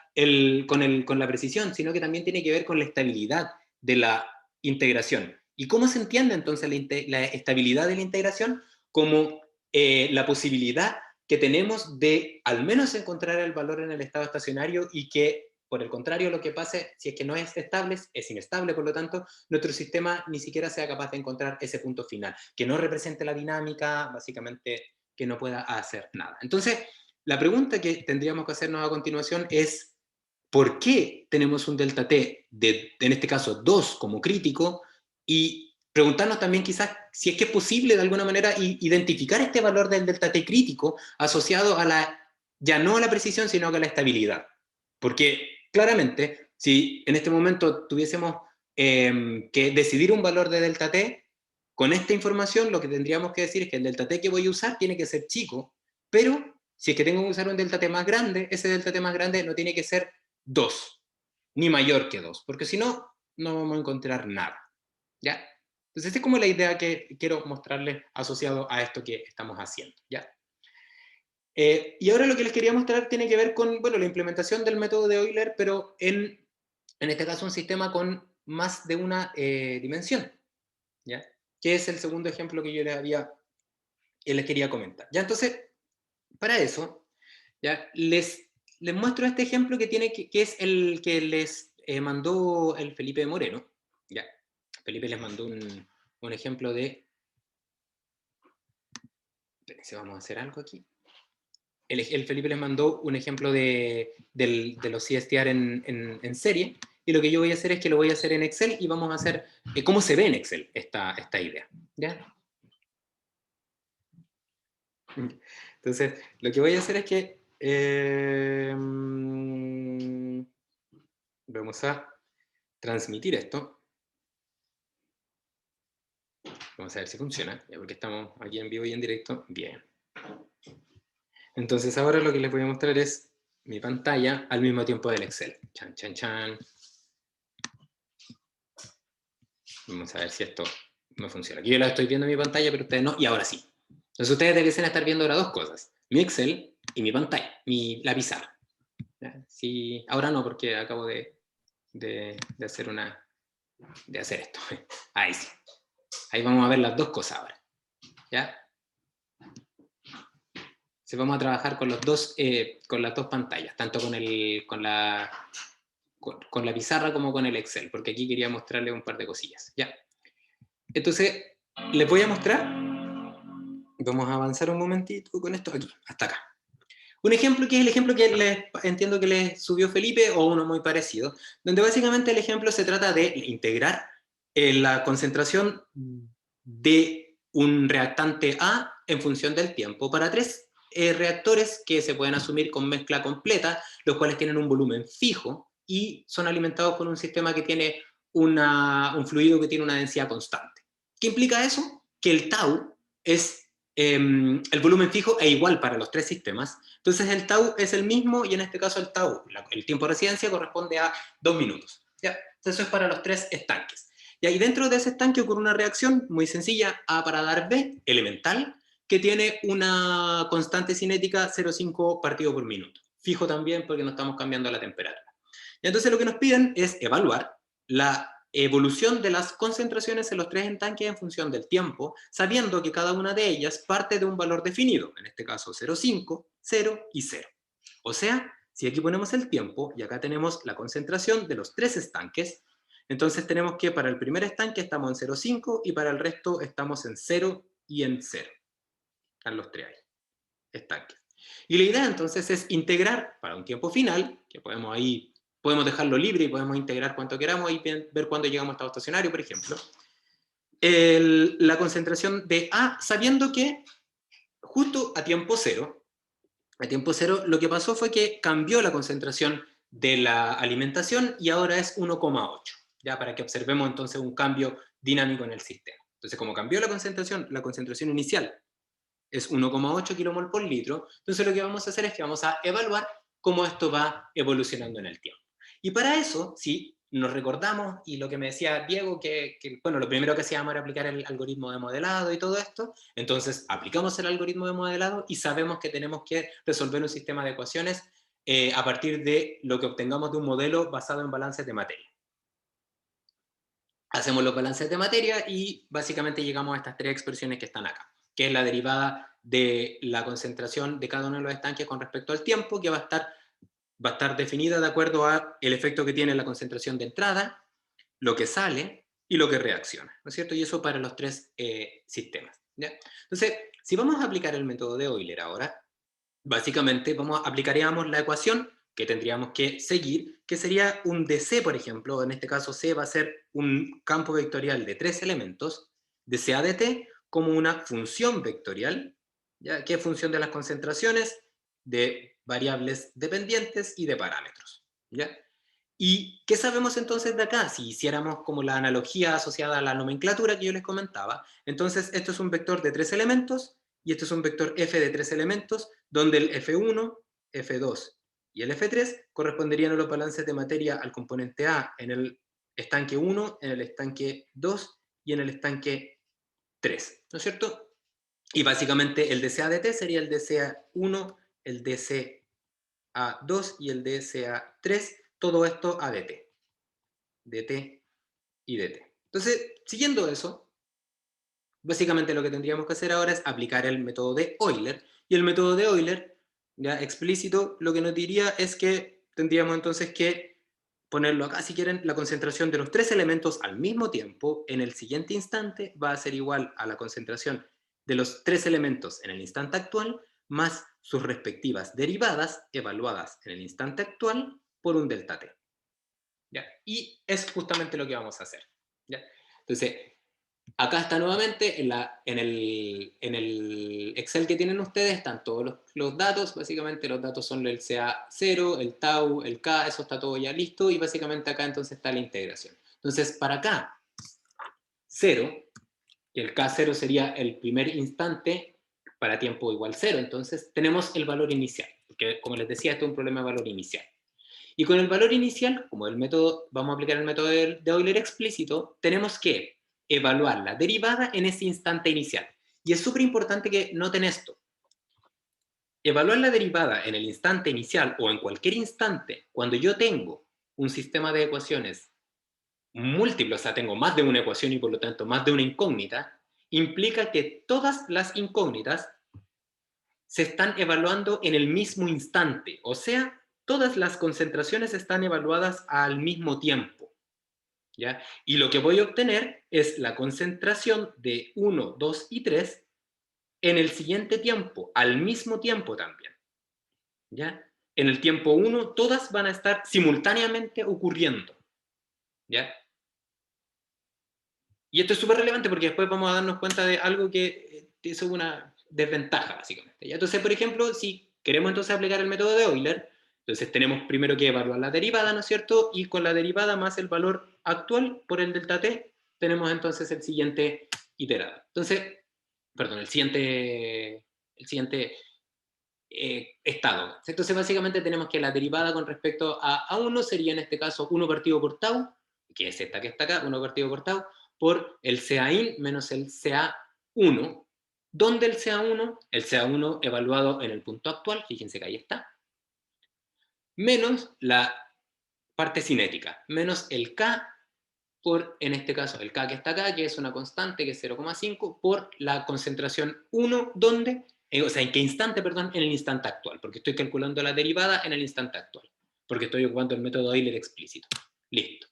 precisión, sino que también tiene que ver con la estabilidad de la integración. ¿Y cómo se entiende entonces la estabilidad de la integración? Como la posibilidad que tenemos de al menos encontrar el valor en el estado estacionario, y que, por el contrario, lo que pase, si es que no es estable, es inestable, por lo tanto, nuestro sistema ni siquiera sea capaz de encontrar ese punto final, que no represente la dinámica, básicamente que no pueda hacer nada. Entonces, la pregunta que tendríamos que hacernos a continuación es, ¿por qué tenemos un delta t de, en este caso, 2 como crítico? Y preguntarnos también quizás si es que es posible de alguna manera identificar este valor del delta t crítico asociado a ya no a la precisión, sino a la estabilidad. Porque claramente, si en este momento tuviésemos que decidir un valor de delta t, con esta información lo que tendríamos que decir es que el delta t que voy a usar tiene que ser chico, pero si es que tengo que usar un delta t más grande, ese delta t más grande no tiene que ser 2, ni mayor que 2, porque si no, no vamos a encontrar nada. ¿Ya? Entonces, esta es como la idea que quiero mostrarles asociado a esto que estamos haciendo. ¿Ya? Y ahora lo que les quería mostrar tiene que ver con, bueno, la implementación del método de Euler, pero en este caso un sistema con más de una dimensión. ¿Ya? Que es el segundo ejemplo que yo les quería comentar. ¿Ya? Entonces, para eso, ¿ya? Les muestro este ejemplo que es el que les mandó el Felipe Moreno. ¿Ya? Felipe les mandó un ejemplo de... Espérense, vamos a hacer algo aquí. El Felipe les mandó un ejemplo de los CSTR en serie, y lo que yo voy a hacer es que lo voy a hacer en Excel, y vamos a hacer cómo se ve en Excel esta idea. ¿Ya? Entonces, lo que voy a hacer es que vamos a transmitir esto. Vamos a ver si funciona, ya, porque estamos aquí en vivo y en directo. Bien. Entonces ahora lo que les voy a mostrar es mi pantalla al mismo tiempo del Excel. Chan, chan, chan. Vamos a ver si esto no funciona. Aquí yo la estoy viendo en mi pantalla, pero ustedes no, y ahora sí. Entonces ustedes deberían estar viendo ahora dos cosas: mi Excel y mi pantalla, la pizarra. ¿Ya? Sí, ahora no, porque acabo de hacer esto. Ahí sí. Ahí vamos a ver las dos cosas ahora. ¿Ya? Entonces vamos a trabajar con las dos pantallas, tanto con la pizarra como con el Excel, porque aquí quería mostrarles un par de cosillas. ¿Ya? Entonces, les voy a mostrar. Vamos a avanzar un momentito con esto aquí, hasta acá. Un ejemplo que es el ejemplo que entiendo que les subió Felipe, o uno muy parecido, donde básicamente el ejemplo se trata de integrar la concentración de un reactante A en función del tiempo para tres reactores que se pueden asumir con mezcla completa, los cuales tienen un volumen fijo y son alimentados por un sistema que tiene un fluido que tiene una densidad constante. ¿Qué implica eso? Que el tau es el volumen fijo es igual para los tres sistemas, entonces el tau es el mismo y en este caso el tau, el tiempo de residencia corresponde a 2 minutos. ¿Ya? Entonces eso es para los tres estanques. Y ahí dentro de ese estanque ocurre una reacción muy sencilla, A para dar B, elemental, que tiene una constante cinética 0,5 partido por minuto. Fijo también porque no estamos cambiando la temperatura. Y entonces lo que nos piden es evaluar la evolución de las concentraciones en los tres estanques en función del tiempo, sabiendo que cada una de ellas parte de un valor definido, en este caso 0,5, 0 y 0. O sea, si aquí ponemos el tiempo y acá tenemos la concentración de los tres estanques, entonces tenemos que para el primer estanque estamos en 0,5 y para el resto estamos en 0 y en 0. Están los tres ahí, estanques. Y la idea entonces es integrar para un tiempo final, que podemos dejarlo libre y podemos integrar cuanto queramos y ver cuándo llegamos a estado estacionario, por ejemplo, la concentración de A, sabiendo que justo a tiempo cero lo que pasó fue que cambió la concentración de la alimentación y ahora es 1,8, ya para que observemos entonces un cambio dinámico en el sistema. Entonces, como cambió la concentración inicial es 1,8 kmol por litro, entonces lo que vamos a hacer es que vamos a evaluar cómo esto va evolucionando en el tiempo. Y para eso, si nos recordamos, y lo que me decía Diego, bueno, lo primero que hacíamos era aplicar el algoritmo de modelado y todo esto, entonces aplicamos el algoritmo de modelado y sabemos que tenemos que resolver un sistema de ecuaciones a partir de lo que obtengamos de un modelo basado en balances de materia. Hacemos los balances de materia y básicamente llegamos a estas tres expresiones que están acá, que es la derivada de la concentración de cada uno de los estanques con respecto al tiempo, que va a estar definida de acuerdo al efecto que tiene la concentración de entrada, lo que sale y lo que reacciona, ¿no es cierto? Y eso para los tres sistemas, ¿ya? Entonces, si vamos a aplicar el método de Euler ahora, básicamente aplicaríamos la ecuación que tendríamos que seguir, que sería un DC, por ejemplo, en este caso C va a ser un campo vectorial de tres elementos, de C a dt, como una función vectorial, ¿ya? Que es función de las concentraciones, de variables dependientes y de parámetros, ¿ya? ¿Y qué sabemos entonces de acá? Si hiciéramos como la analogía asociada a la nomenclatura que yo les comentaba, entonces esto es un vector de tres elementos y esto es un vector f de tres elementos, donde el f1, f2 y el f3 corresponderían a los balances de materia al componente A en el estanque 1, en el estanque 2 y en el estanque 3, ¿no es cierto? Y básicamente el dCA-dt sería el dCA1, el dCA2 y el dCA3, todo esto a dt, dt y dt. Entonces, siguiendo eso, básicamente lo que tendríamos que hacer ahora es aplicar el método de Euler, y el método de Euler, ya explícito, lo que nos diría es que tendríamos entonces que ponerlo acá, si quieren, la concentración de los tres elementos al mismo tiempo en el siguiente instante va a ser igual a la concentración de los tres elementos en el instante actual, más sus respectivas derivadas evaluadas en el instante actual por un delta t. ¿Ya? Y es justamente lo que vamos a hacer. ¿Ya? Entonces, acá está nuevamente, en el Excel que tienen ustedes, están todos los datos, básicamente los datos son el CA0, el tau, el K, eso está todo ya listo, y básicamente acá entonces está la integración. Entonces, para acá, 0, y el K0 sería el primer instante para tiempo igual 0, entonces tenemos el valor inicial, porque como les decía, esto es un problema de valor inicial. Y con el valor inicial, como vamos a aplicar el método de Euler explícito, tenemos que evaluar la derivada en ese instante inicial. Y es súper importante que noten esto. Evaluar la derivada en el instante inicial o en cualquier instante, cuando yo tengo un sistema de ecuaciones múltiple, o sea, tengo más de una ecuación y por lo tanto más de una incógnita, implica que todas las incógnitas se están evaluando en el mismo instante, o sea, todas las concentraciones están evaluadas al mismo tiempo, ¿ya? Y lo que voy a obtener es la concentración de 1, 2 y 3 en el siguiente tiempo, al mismo tiempo también. ¿ya? En el tiempo 1, todas van a estar simultáneamente ocurriendo, ¿ya? Y esto es súper relevante porque después vamos a darnos cuenta de algo que es una desventaja, básicamente, ¿ya? Entonces, por ejemplo, si queremos entonces aplicar el método de Euler, entonces tenemos primero que evaluar la derivada, ¿no es cierto? Y con la derivada más el valor actual por el delta t, tenemos entonces el siguiente iterado. Entonces, perdón, el siguiente estado. Entonces, básicamente tenemos que la derivada con respecto a 1 sería en este caso 1 partido por tau, que es esta que está acá, 1 partido por tau, por el CA-IN menos el CA1, donde el CA1 evaluado en el punto actual, fíjense que ahí está, menos la parte cinética, menos el K por, en este caso, el K que está acá, que es una constante, que es 0,5, por la concentración 1, donde, o sea, en qué instante, perdón, en el instante actual, porque estoy calculando la derivada en el instante actual, porque estoy ocupando el método Euler explícito. Listo.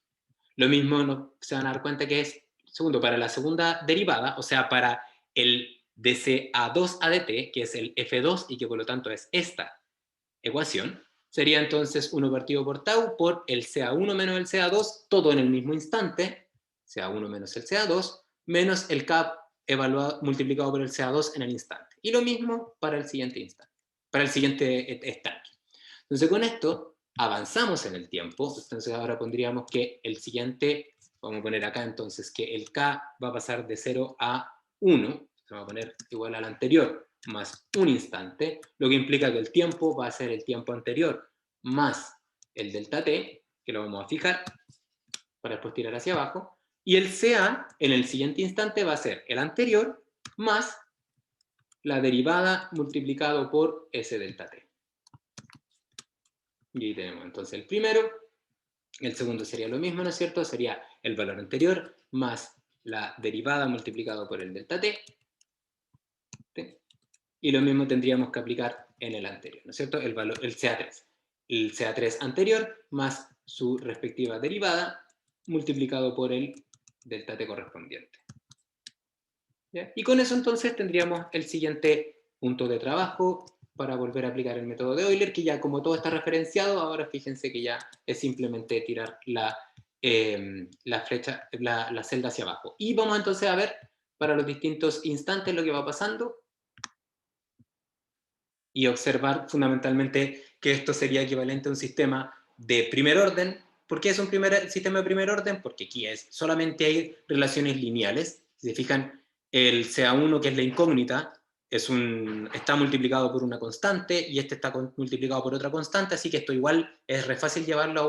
Lo mismo se van a dar cuenta que es, segundo, para la segunda derivada, o sea, para el dCA2 ADT, que es el F2 y que por lo tanto es esta ecuación, sería entonces 1 partido por tau por el CA1 menos el CA2, todo en el mismo instante, CA1 menos el CA2, menos el K evaluado, multiplicado por el CA2 en el instante. Y lo mismo para el siguiente instante, para el siguiente estanque. Entonces con esto avanzamos en el tiempo, entonces ahora pondríamos que el siguiente, vamos a poner acá entonces que el K va a pasar de 0 a 1, se va a poner igual al anterior, más un instante, lo que implica que el tiempo va a ser el tiempo anterior más el delta t, que lo vamos a fijar para después tirar hacia abajo, y el CA en el siguiente instante va a ser el anterior más la derivada multiplicado por ese delta t. Y ahí tenemos entonces el primero, el segundo sería lo mismo, ¿no es cierto? Sería el valor anterior más la derivada multiplicado por el delta t, y lo mismo tendríamos que aplicar en el anterior, ¿no es cierto? El CA3. El CA3 anterior más su respectiva derivada multiplicado por el delta t correspondiente. ¿Ya? Y con eso entonces tendríamos el siguiente punto de trabajo para volver a aplicar el método de Euler, que ya como todo está referenciado, ahora fíjense que ya es simplemente tirar la flecha, la celda hacia abajo. Y vamos entonces a ver para los distintos instantes lo que va pasando y observar fundamentalmente que esto sería equivalente a un sistema de primer orden. ¿Por qué es un sistema de primer orden? Porque aquí solamente hay relaciones lineales. Si se fijan, el CA1, que es la incógnita, está multiplicado por una constante y este está multiplicado por otra constante, así que esto igual es re fácil llevarlo a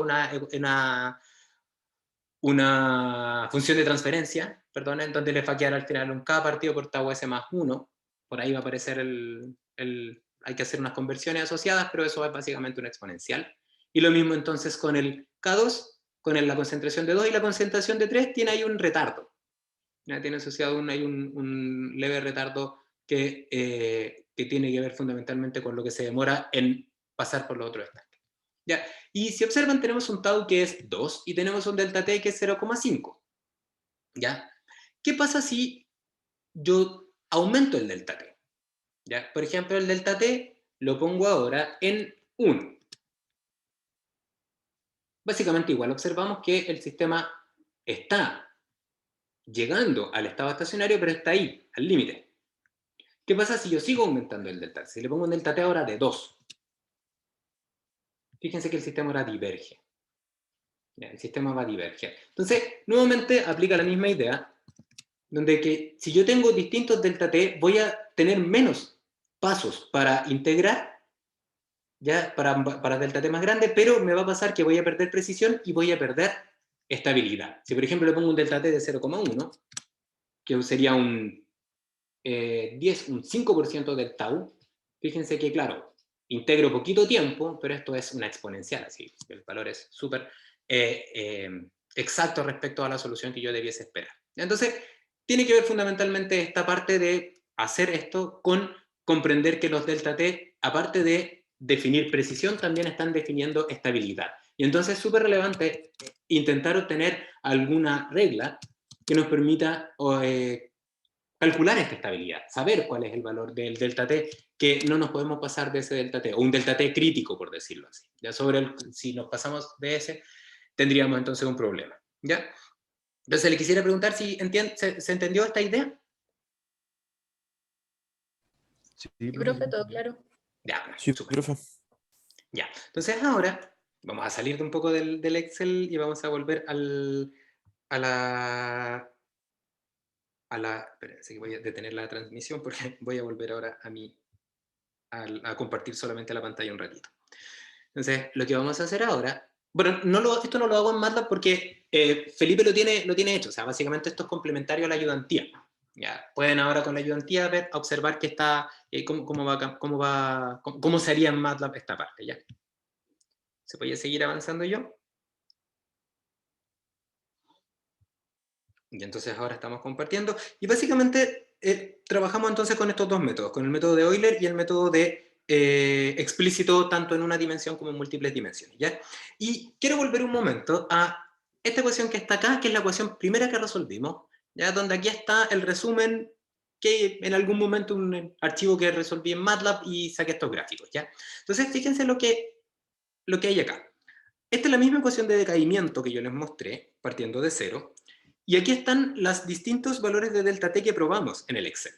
una función de transferencia, perdón, en donde le va a quedar al final un K partido por tau S más 1. Por ahí va a aparecer hay que hacer unas conversiones asociadas, pero eso es básicamente una exponencial. Y lo mismo entonces con el K2, con la concentración de 2 y la concentración de 3 tiene ahí un retardo. ¿Ya? Tiene asociado hay un leve retardo que tiene que ver fundamentalmente con lo que se demora en pasar por los otros estanques. ¿Ya? Y si observan, tenemos un tau que es 2 y tenemos un delta t que es 0,5. ¿Ya? ¿Qué pasa si yo aumento el delta t? ¿Ya? Por ejemplo, el delta t lo pongo ahora en 1. Básicamente igual observamos que el sistema está llegando al estado estacionario, pero está ahí, al límite. ¿Qué pasa si yo sigo aumentando el delta t? Si le pongo un delta t ahora de 2. Fíjense que el sistema ahora diverge. ¿Ya? El sistema va a diverger. Entonces, nuevamente aplica la misma idea, donde que si yo tengo distintos delta t, voy a tener menos pasos para integrar, ya para delta t más grande, pero me va a pasar que voy a perder precisión y voy a perder estabilidad. Si por ejemplo le pongo un delta t de 0,1, que sería un 5% del tau, fíjense que claro, integro poquito tiempo, pero esto es una exponencial, así el valor es súper exacto respecto a la solución que yo debiese esperar. Entonces, tiene que ver fundamentalmente esta parte de hacer esto con comprender que los delta t, aparte de definir precisión, también están definiendo estabilidad. Y entonces es súper relevante intentar obtener alguna regla que nos permita calcular esta estabilidad, saber cuál es el valor del delta t, que no nos podemos pasar de ese delta t, o un delta t crítico, por decirlo así. Ya si nos pasamos de ese, tendríamos entonces un problema. ¿Ya? Entonces le quisiera preguntar si se entendió esta idea. Sí, profe, todo claro. Ya, sí, súper. profe. Ya, entonces ahora vamos a salir de un poco del Excel y vamos a volver a la... Espérense que voy a detener la transmisión porque voy a volver ahora a compartir solamente la pantalla un ratito. Entonces, lo que vamos a hacer ahora... Bueno, esto no lo hago en MATLAB porque Felipe lo tiene hecho. O sea, básicamente esto es complementario a la ayudantía. Ya, pueden ahora con la ayudantía observar que está, cómo se haría en MATLAB esta parte. ¿Ya? ¿Se puede seguir avanzando yo? Y entonces ahora estamos compartiendo. Y básicamente trabajamos entonces con estos dos métodos, con el método de Euler y el método de explícito tanto en una dimensión como en múltiples dimensiones. ¿Ya? Y quiero volver un momento a esta ecuación que está acá, que es la ecuación primera que resolvimos, ¿ya? Donde aquí está el resumen que en algún momento un archivo que resolví en MATLAB y saqué estos gráficos. ¿Ya? Entonces fíjense lo que hay acá. Esta es la misma ecuación de decaimiento que yo les mostré, partiendo de cero. Y aquí están los distintos valores de delta t que probamos en el Excel.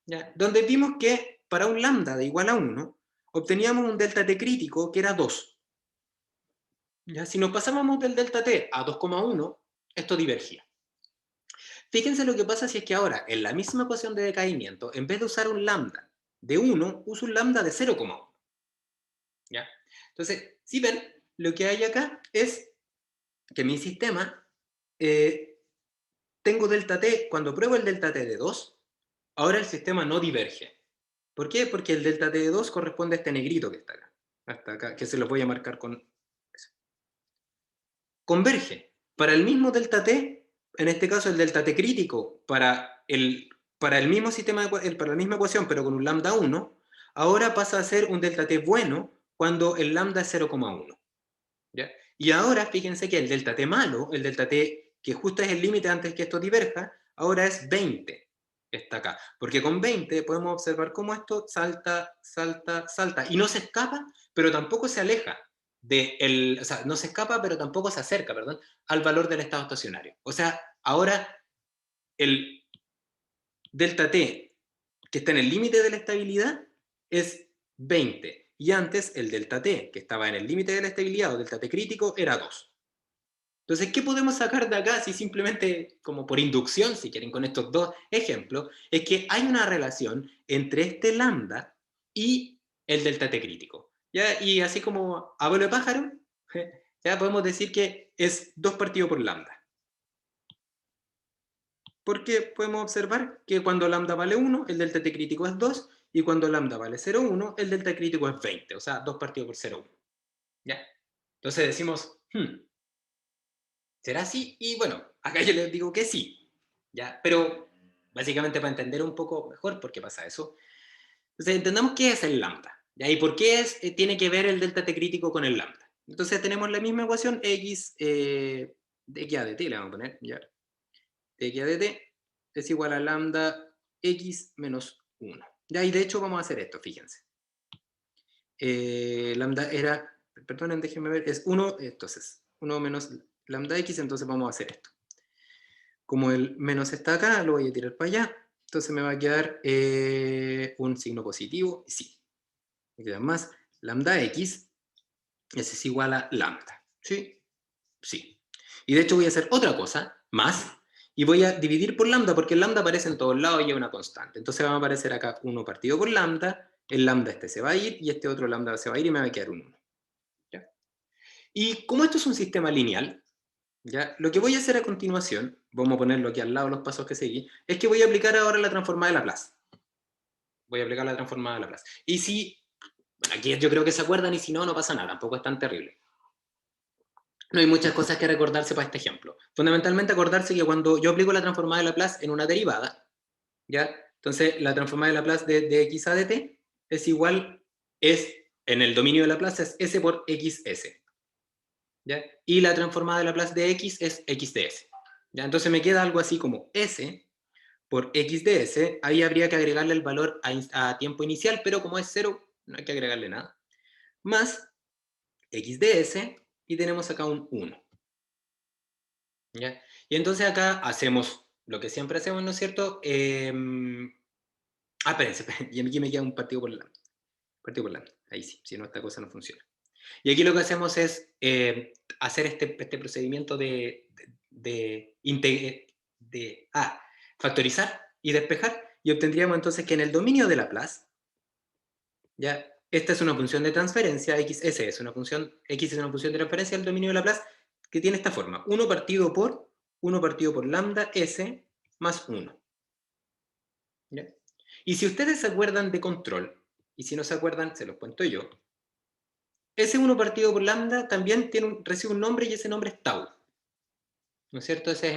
¿Ya? Donde vimos que para un lambda de igual a 1, obteníamos un delta t crítico que era 2. ¿Ya? Si nos pasábamos del delta t a 2,1, esto divergía. Fíjense lo que pasa si es que ahora, en la misma ecuación de decaimiento, en vez de usar un lambda de 1, uso un lambda de 0,1. ¿Ya? Entonces, si ven, lo que hay acá es que mi sistema... tengo delta t, cuando pruebo el delta t de 2, ahora el sistema no diverge. ¿Por qué? Porque el delta t de 2 corresponde a este negrito que está acá, hasta acá, que se los voy a marcar con eso. Converge. Para el mismo delta t, en este caso el delta t crítico, para el mismo sistema, para la misma ecuación, pero con un lambda 1, ahora pasa a ser un delta t bueno cuando el lambda es 0,1. ¿Ya? Y ahora fíjense que el delta t malo, el delta t que justo es el límite antes que esto diverja, ahora es 20. Está acá. Porque con 20 podemos observar cómo esto salta, salta, salta. Y no se escapa, pero tampoco se aleja. O sea, no se escapa, pero tampoco se acerca, perdón, al valor del estado estacionario. O sea, ahora el delta t que está en el límite de la estabilidad es 20. Y antes el delta t, que estaba en el límite de la estabilidad o delta t crítico, era 2. Entonces, ¿qué podemos sacar de acá si simplemente, como por inducción, si quieren, con estos dos ejemplos, es que hay una relación entre este lambda y el delta t crítico? ¿Ya? Y así como abuelo de pájaro, ya podemos decir que es 2 partido por lambda. Porque podemos observar que cuando lambda vale 1, el delta t crítico es 2, y cuando lambda vale 0,1, el delta crítico es 20, o sea, 2 partido por 0,1. ¿Ya? Entonces decimos, ¿será así? Y bueno, acá yo les digo que sí, ¿ya? Pero básicamente para entender un poco mejor por qué pasa eso. Entonces entendamos qué es el lambda, ¿ya? Y por qué tiene que ver el delta t crítico con el lambda. Entonces tenemos la misma ecuación x de x a dt, le vamos a poner, ¿ya? De x a dt es igual a lambda x menos 1. Ya, y de hecho vamos a hacer esto, fíjense. Lambda era, perdonen, déjenme ver, es 1, entonces 1 menos lambda x, entonces vamos a hacer esto. Como el menos está acá, lo voy a tirar para allá, entonces me va a quedar un signo positivo, y sí. Me queda más lambda x, ese es igual a lambda, ¿sí? Sí. Y de hecho voy a hacer otra cosa, más, y voy a dividir por lambda, porque el lambda aparece en todos lados y es una constante. Entonces va a aparecer acá 1 partido por lambda, el lambda este se va a ir, y este otro lambda se va a ir, y me va a quedar un 1. ¿Ya? Y como esto es un sistema lineal, ¿ya? Lo que voy a hacer a continuación, vamos a ponerlo aquí al lado los pasos que seguí, es que voy a aplicar ahora la transformada de Laplace. Voy a aplicar la transformada de Laplace. Y si, bueno, aquí yo creo que se acuerdan, y si no, no pasa nada, tampoco es tan terrible. No hay muchas cosas que recordarse para este ejemplo. Fundamentalmente acordarse que cuando yo aplico la transformada de Laplace en una derivada, ¿ya? Entonces la transformada de Laplace de x a dt es igual, en el dominio de Laplace es s por xs. ¿Ya? Y la transformada de Laplace de x es x de s. ¿Ya? Entonces me queda algo así como s por x de s, ahí habría que agregarle el valor a tiempo inicial, pero como es 0, no hay que agregarle nada, más x de s, y tenemos acá un 1. ¿Ya? Y entonces acá hacemos lo que siempre hacemos, ¿no es cierto? Espérense, y aquí me queda un partido por lambda. Partido por lambda, ahí sí, si no esta cosa no funciona. Y aquí lo que hacemos es hacer este procedimiento de factorizar y despejar, y obtendríamos entonces que en el dominio de Laplace, ya, esta es una función de transferencia, xs es una función, x es una función de transferencia del dominio de Laplace, que tiene esta forma, 1 partido por lambda s más 1. ¿Ya? Y si ustedes se acuerdan de control, y si no se acuerdan, se los cuento yo, ese 1 partido por lambda también recibe un nombre, y ese nombre es tau. ¿No es cierto? Ese es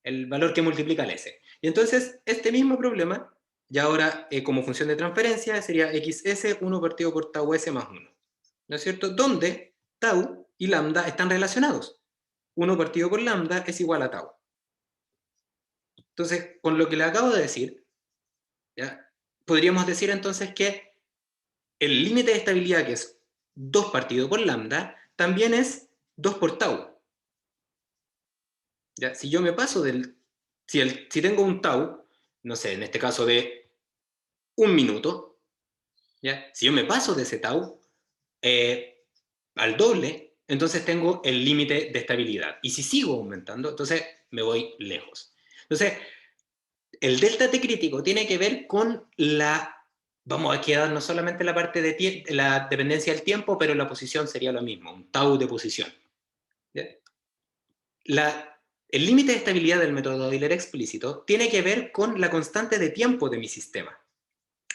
el valor que multiplica el s. Y entonces, este mismo problema, ya ahora como función de transferencia, sería xs 1 partido por tau s más 1. ¿No es cierto? Donde tau y lambda están relacionados. 1 partido por lambda es igual a tau. Entonces, con lo que le acabo de decir, ¿ya? Podríamos decir entonces que el límite de estabilidad, que es 2 partido por lambda, también es 2 por tau. ¿Ya? Si yo me paso si tengo un tau, no sé, en este caso de 1 minuto, ¿ya? Si yo me paso de ese tau al doble, entonces tengo el límite de estabilidad. Y si sigo aumentando, entonces me voy lejos. Entonces, el delta T crítico tiene que ver con vamos a quedarnos solamente la parte de la dependencia del tiempo, pero la posición sería lo mismo, un tau de posición. ¿Ya? El límite de estabilidad del método de Euler explícito tiene que ver con la constante de tiempo de mi sistema,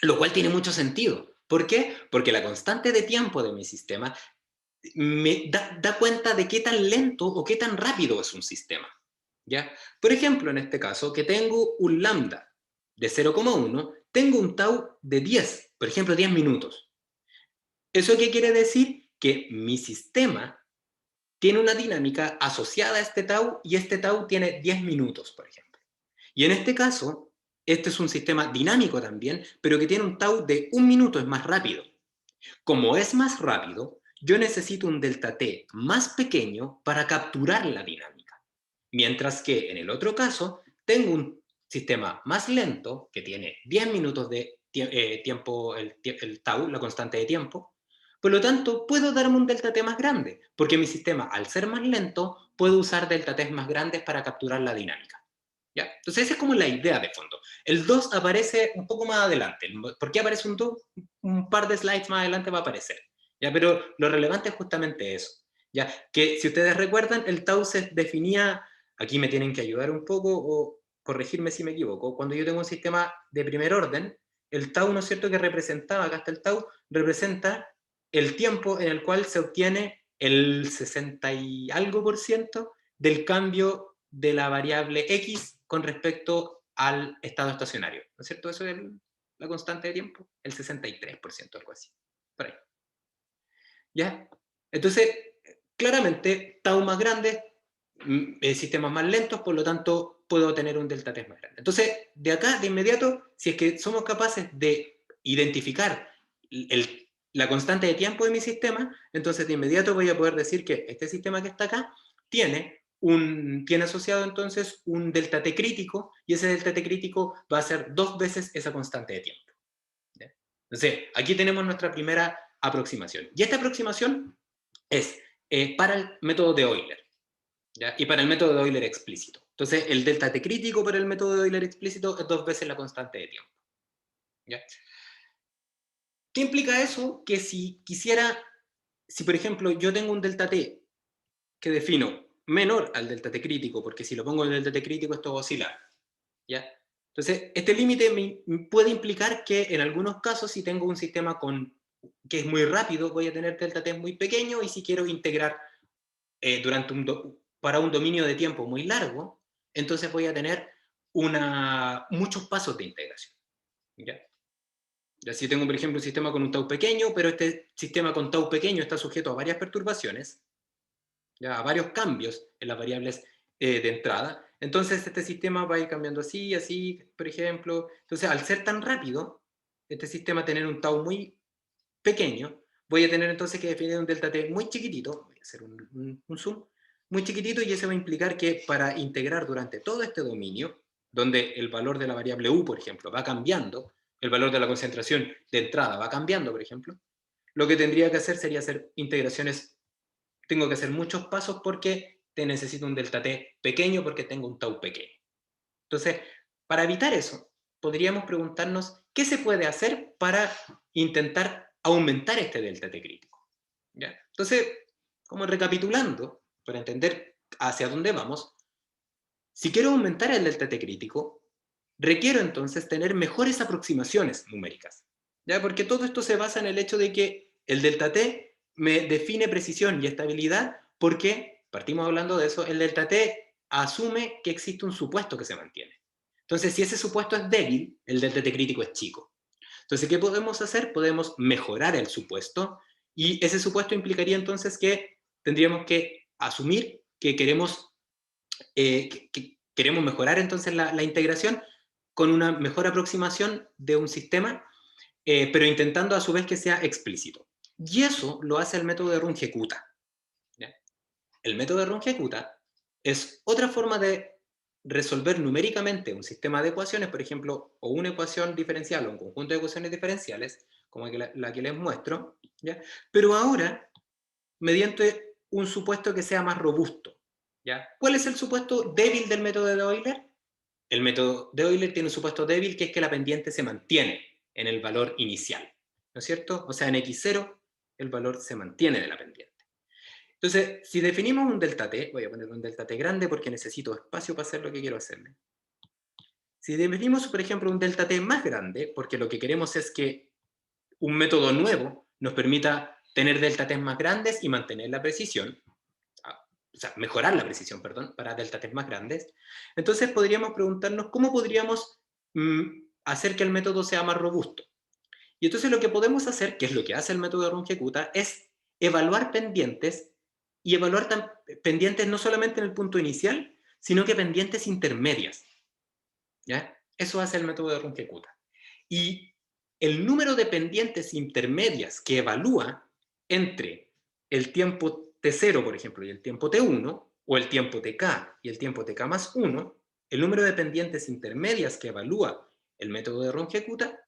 lo cual tiene mucho sentido. ¿Por qué? Porque la constante de tiempo de mi sistema me da cuenta de qué tan lento o qué tan rápido es un sistema. ¿Ya? Por ejemplo, en este caso, que tengo un lambda de 0,1, tengo un tau de 10, por ejemplo, 10 minutos. ¿Eso qué quiere decir? Que mi sistema tiene una dinámica asociada a este tau, y este tau tiene 10 minutos, por ejemplo. Y en este caso, este es un sistema dinámico también, pero que tiene un tau de 1 minuto, es más rápido. Como es más rápido, yo necesito un delta t más pequeño para capturar la dinámica. Mientras que en el otro caso, tengo un sistema más lento, que tiene 10 minutos de tiempo, el tau, la constante de tiempo. Por lo tanto, puedo darme un delta t más grande, porque mi sistema, al ser más lento, puedo usar delta t más grandes para capturar la dinámica. ¿Ya? Entonces esa es como la idea de fondo. El 2 aparece un poco más adelante. ¿Por qué aparece un 2? Un par de slides más adelante va a aparecer. ¿Ya? Pero lo relevante es justamente eso. ¿Ya? Que si ustedes recuerdan, el tau se definía, aquí me tienen que ayudar un poco o corregirme si me equivoco, cuando yo tengo un sistema de primer orden, el tau, ¿no es cierto?, que representaba, acá está el tau, representa el tiempo en el cual se obtiene el 60 y algo por ciento del cambio de la variable x con respecto al estado estacionario. ¿No es cierto? Eso es la constante de tiempo, el 63%, algo así. Por ahí. ¿Ya? Entonces, claramente, tau más grande, sistemas más lentos, por lo tanto, puedo tener un delta t más grande. Entonces, de acá, de inmediato, si es que somos capaces de identificar la constante de tiempo de mi sistema, entonces de inmediato voy a poder decir que este sistema que está acá tiene asociado entonces un delta t crítico, y ese delta t crítico va a ser 2 veces esa constante de tiempo. ¿Ya? Entonces, aquí tenemos nuestra primera aproximación. Y esta aproximación es para el método de Euler, ¿ya? Y para el método de Euler explícito. Entonces, el delta t crítico para el método de Euler explícito es 2 veces la constante de tiempo. ¿Ya? ¿Qué implica eso? Que si por ejemplo yo tengo un delta t que defino menor al delta t crítico, porque si lo pongo en el delta t crítico esto va a oscilar, ¿ya? Entonces, este límite puede implicar que en algunos casos, si tengo un sistema que es muy rápido, voy a tener delta t muy pequeño, y si quiero integrar para un dominio de tiempo muy largo, entonces voy a tener muchos pasos de integración. ¿Ya? Ya si tengo, por ejemplo, un sistema con un tau pequeño, pero este sistema con tau pequeño está sujeto a varias perturbaciones, ya, a varios cambios en las variables de entrada, Entonces este sistema va a ir cambiando así, así, por ejemplo. Entonces, al ser tan rápido, este sistema tener un tau muy pequeño, voy a tener entonces que definir un delta t muy chiquitito, voy a hacer un zoom, muy chiquitito, y eso va a implicar que para integrar durante todo este dominio, donde el valor de la variable u, por ejemplo, va cambiando, el valor de la concentración de entrada va cambiando, por ejemplo, lo que tendría que hacer sería hacer integraciones, tengo que hacer muchos pasos porque te necesito un delta t pequeño porque tengo un tau pequeño. Entonces, para evitar eso, podríamos preguntarnos qué se puede hacer para intentar aumentar este delta T crítico. ¿Ya? Entonces, como recapitulando, para entender hacia dónde vamos, si quiero aumentar el delta T crítico, requiero entonces tener mejores aproximaciones numéricas. ¿Ya? Porque todo esto se basa en el hecho de que el delta T me define precisión y estabilidad porque, partimos hablando de eso, el delta T asume que existe un supuesto que se mantiene. Entonces, si ese supuesto es débil, el delta T crítico es chico. Entonces, ¿qué podemos hacer? Podemos mejorar el supuesto, y ese supuesto implicaría entonces que tendríamos que asumir que queremos, queremos mejorar entonces la integración con una mejor aproximación de un sistema, pero intentando a su vez que sea explícito. Y eso lo hace el método de Runge-Kutta. El método de Runge-Kutta es otra forma de resolver numéricamente un sistema de ecuaciones, por ejemplo, o una ecuación diferencial o un conjunto de ecuaciones diferenciales, como la que les muestro, ¿ya? Pero ahora mediante un supuesto que sea más robusto. ¿Ya? ¿Cuál es el supuesto débil del método de Euler? El método de Euler tiene un supuesto débil, que es que la pendiente se mantiene en el valor inicial, ¿no es cierto? O sea, en x0 el valor se mantiene de la pendiente. Entonces, si definimos un delta t, voy a poner un delta t grande porque necesito espacio para hacer lo que quiero hacerle. Si definimos, por ejemplo, un delta t más grande, porque lo que queremos es que un método nuevo nos permita tener delta t más grandes y mantener la precisión, o sea, mejorar la precisión, perdón, para delta t más grandes, entonces podríamos preguntarnos cómo podríamos hacer que el método sea más robusto. Y entonces lo que podemos hacer, que es lo que hace el método de Runge-Kutta, es evaluar pendientes, y evaluar pendientes no solamente en el punto inicial, sino que pendientes intermedias. ¿Ya? Eso hace el método de Runge-Kutta. Y el número de pendientes intermedias que evalúa entre el tiempo t0, por ejemplo, y el tiempo t1, o el tiempo tk y el tiempo tk más 1, el número de pendientes intermedias que evalúa el método de Runge-Kutta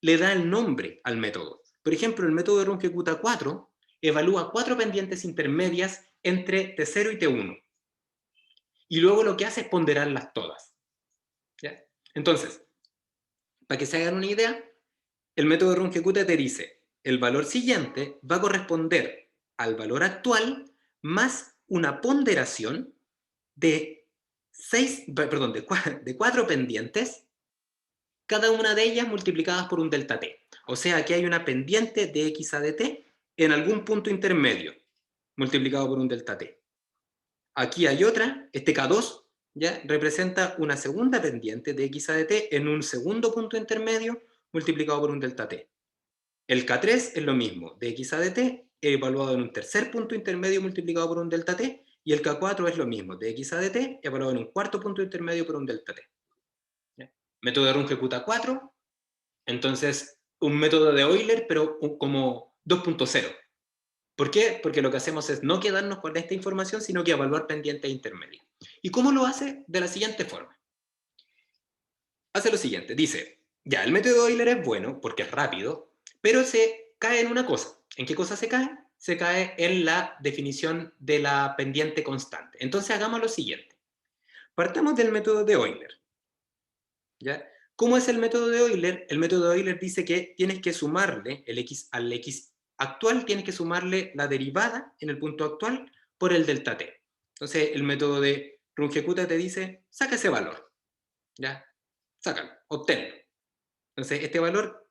le da el nombre al método. Por ejemplo, el método de Runge-Kutta 4 evalúa 4 pendientes intermedias entre t0 y t1. Y luego lo que hace es ponderarlas todas. ¿Ya? Entonces, para que se hagan una idea, el método de Runge-Kutta te dice, el valor siguiente va a corresponder al valor actual más una ponderación de 4 pendientes, cada una de ellas multiplicadas por un delta t. O sea que hay una pendiente de x a de t en algún punto intermedio, multiplicado por un delta t. Aquí hay otra, este K2, ¿ya? Representa una segunda pendiente de x a de t en un segundo punto intermedio, multiplicado por un delta t. El K3 es lo mismo, de x a de t, evaluado en un tercer punto intermedio multiplicado por un delta t, y el K4 es lo mismo, de x a de t, evaluado en un cuarto punto intermedio por un delta t. ¿Ya? Método de Runge-Kutta 4, entonces un método de Euler, pero como 2.0. ¿Por qué? Porque lo que hacemos es no quedarnos con esta información, sino que evaluar pendientes intermedias. ¿Y cómo lo hace? De la siguiente forma. Hace lo siguiente, dice, ya, el método de Euler es bueno porque es rápido, pero se cae en una cosa. ¿En qué cosa se cae? Se cae en la definición de la pendiente constante. Entonces hagamos lo siguiente. Partamos del método de Euler. ¿Ya? ¿Cómo es el método de Euler? El método de Euler dice que tienes que sumarle el x al x actual, tienes que sumarle la derivada en el punto actual por el delta t. Entonces el método de Runge-Kutta te dice, saca ese valor. ¿Ya? Sácalo, obténlo. Entonces este valor,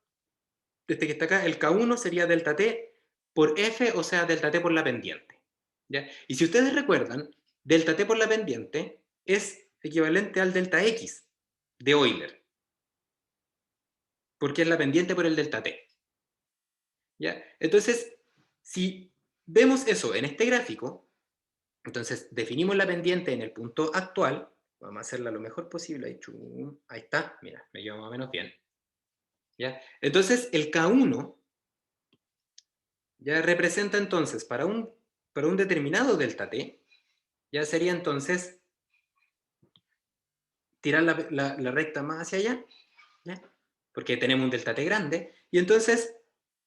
este que está acá, el K1 sería delta t por f, o sea, delta t por la pendiente. ¿Ya? Y si ustedes recuerdan, delta t por la pendiente es equivalente al delta x de Euler, porque es la pendiente por el delta t. ¿Ya? Entonces, si vemos eso en este gráfico, entonces definimos la pendiente en el punto actual, Vamos a hacerla lo mejor posible. Ahí está, mira, me llevo más o menos bien. ¿Ya? Entonces, el K1 ya representa entonces para un determinado delta t, ya sería entonces tirar la recta más hacia allá, ¿ya? Porque tenemos un delta t grande, y entonces,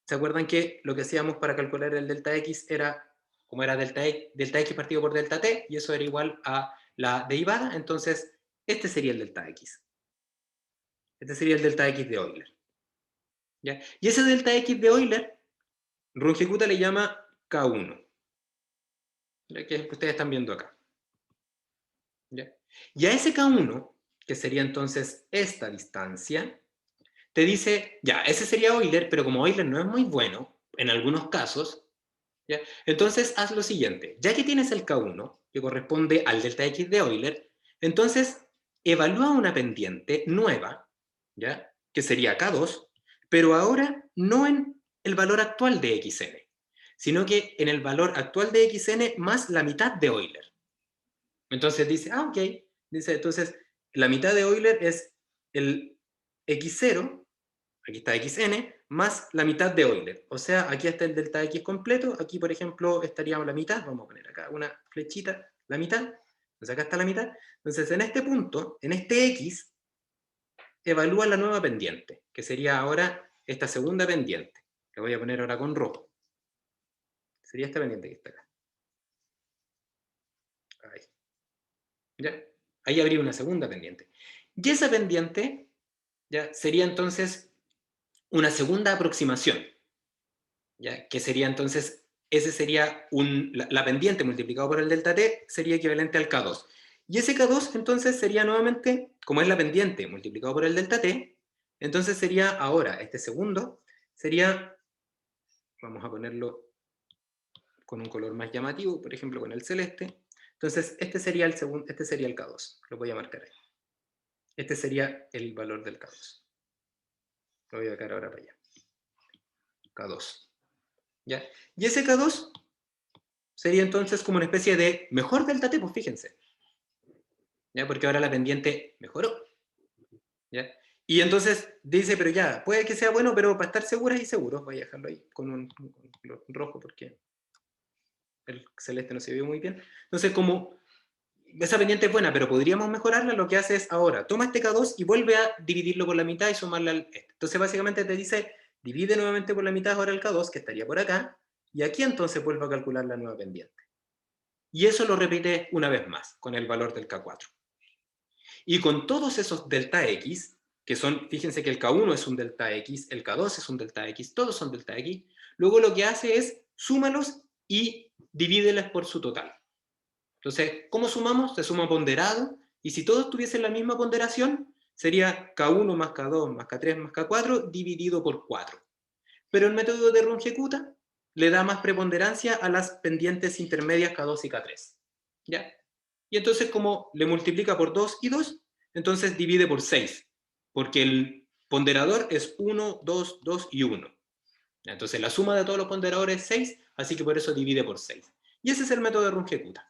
¿se acuerdan que lo que hacíamos para calcular el delta x era, como era delta x partido por delta t, y eso era igual a la derivada? Entonces, este sería el delta x. Este sería el delta x de Euler, ¿ya? Y ese delta x de Euler, Runge-Kutta le llama K1, que ustedes están viendo acá, ¿ya? Y a ese K1, que sería entonces esta distancia, te dice, ya, ese sería Euler, pero como Euler no es muy bueno, en algunos casos, ¿ya? Entonces haz lo siguiente, ya que tienes el K1, que corresponde al delta X de Euler, entonces evalúa una pendiente nueva, ¿ya? Que sería K2, pero ahora no en el valor actual de Xn, sino que en el valor actual de Xn más la mitad de Euler. Entonces dice, ok, dice, entonces la mitad de Euler es el X0, aquí está Xn, más la mitad de Euler. O sea, aquí está el delta X completo, aquí por ejemplo estaríamos la mitad, vamos a poner acá una flechita, la mitad, entonces acá está la mitad. Entonces en este punto, en este X, evalúa la nueva pendiente, que sería ahora esta segunda pendiente, que voy a poner ahora con rojo. Sería esta pendiente que está acá. Ahí. ¿Ya? Ahí habría una segunda pendiente. Y esa pendiente ya sería entonces una segunda aproximación, ¿ya? Que sería entonces, ese sería la pendiente multiplicado por el delta t sería equivalente al K2. Y ese K2 entonces sería nuevamente, como es la pendiente multiplicado por el delta t, entonces sería ahora, este segundo, sería, vamos a ponerlo con un color más llamativo, por ejemplo con el celeste. Entonces este sería el segundo, este sería el K2, lo voy a marcar ahí. Este sería el valor del K2. Lo voy a sacar ahora para allá. K2. ¿Ya? Y ese K2 sería entonces como una especie de mejor delta t, pues fíjense. ¿Ya? Porque ahora la pendiente mejoró. ¿Ya? Y entonces dice, pero ya, puede que sea bueno, pero para estar seguras y seguros, voy a dejarlo ahí con un rojo porque el celeste no se vio muy bien. Entonces, como esa pendiente es buena, pero podríamos mejorarla, lo que hace es ahora, toma este K2 y vuelve a dividirlo por la mitad y sumarle al este. Entonces, básicamente te dice, divide nuevamente por la mitad ahora el K2, que estaría por acá, y aquí entonces vuelve a calcular la nueva pendiente. Y eso lo repite una vez más, con el valor del K4. Y con todos esos delta X, que son, fíjense que el K1 es un delta X, el K2 es un delta X, todos son delta X, luego lo que hace es súmalos y divídelos por su total. Entonces, ¿cómo sumamos? Se suma ponderado, y si todos tuviesen la misma ponderación, sería K1 más K2 más K3 más K4 dividido por 4. Pero el método de Runge-Kutta le da más preponderancia a las pendientes intermedias K2 y K3. ¿Ya? Y entonces, como le multiplica por 2 y 2, entonces divide por 6, porque el ponderador es 1, 2, 2 y 1. Entonces, la suma de todos los ponderadores es 6, así que por eso divide por 6. Y ese es el método de Runge-Kutta.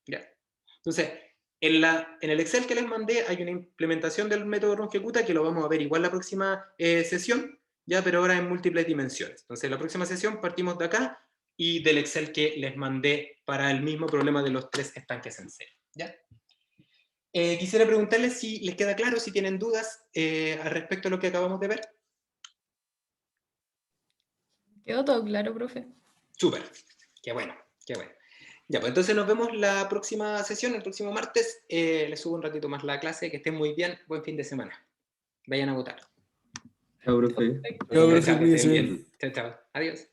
¿Ya? Entonces, en el Excel que les mandé hay una implementación del método Runge-Kutta que lo vamos a ver igual la próxima sesión, ya, pero ahora en múltiples dimensiones. Entonces, en la próxima sesión partimos de acá y del Excel que les mandé para el mismo problema de los 3 estanques en serie. ¿Ya? Quisiera preguntarles si les queda claro, si tienen dudas al respecto a lo que acabamos de ver. Quedó todo claro, profe. Súper, qué bueno, qué bueno. Ya, pues entonces nos vemos la próxima sesión, el próximo martes. Les subo un ratito más la clase, que estén muy bien, buen fin de semana. Vayan a votar. Chao, profe. Perfecto. Chao, profe, Chao, que estén cuídese. bien. Chao, chao. Adiós.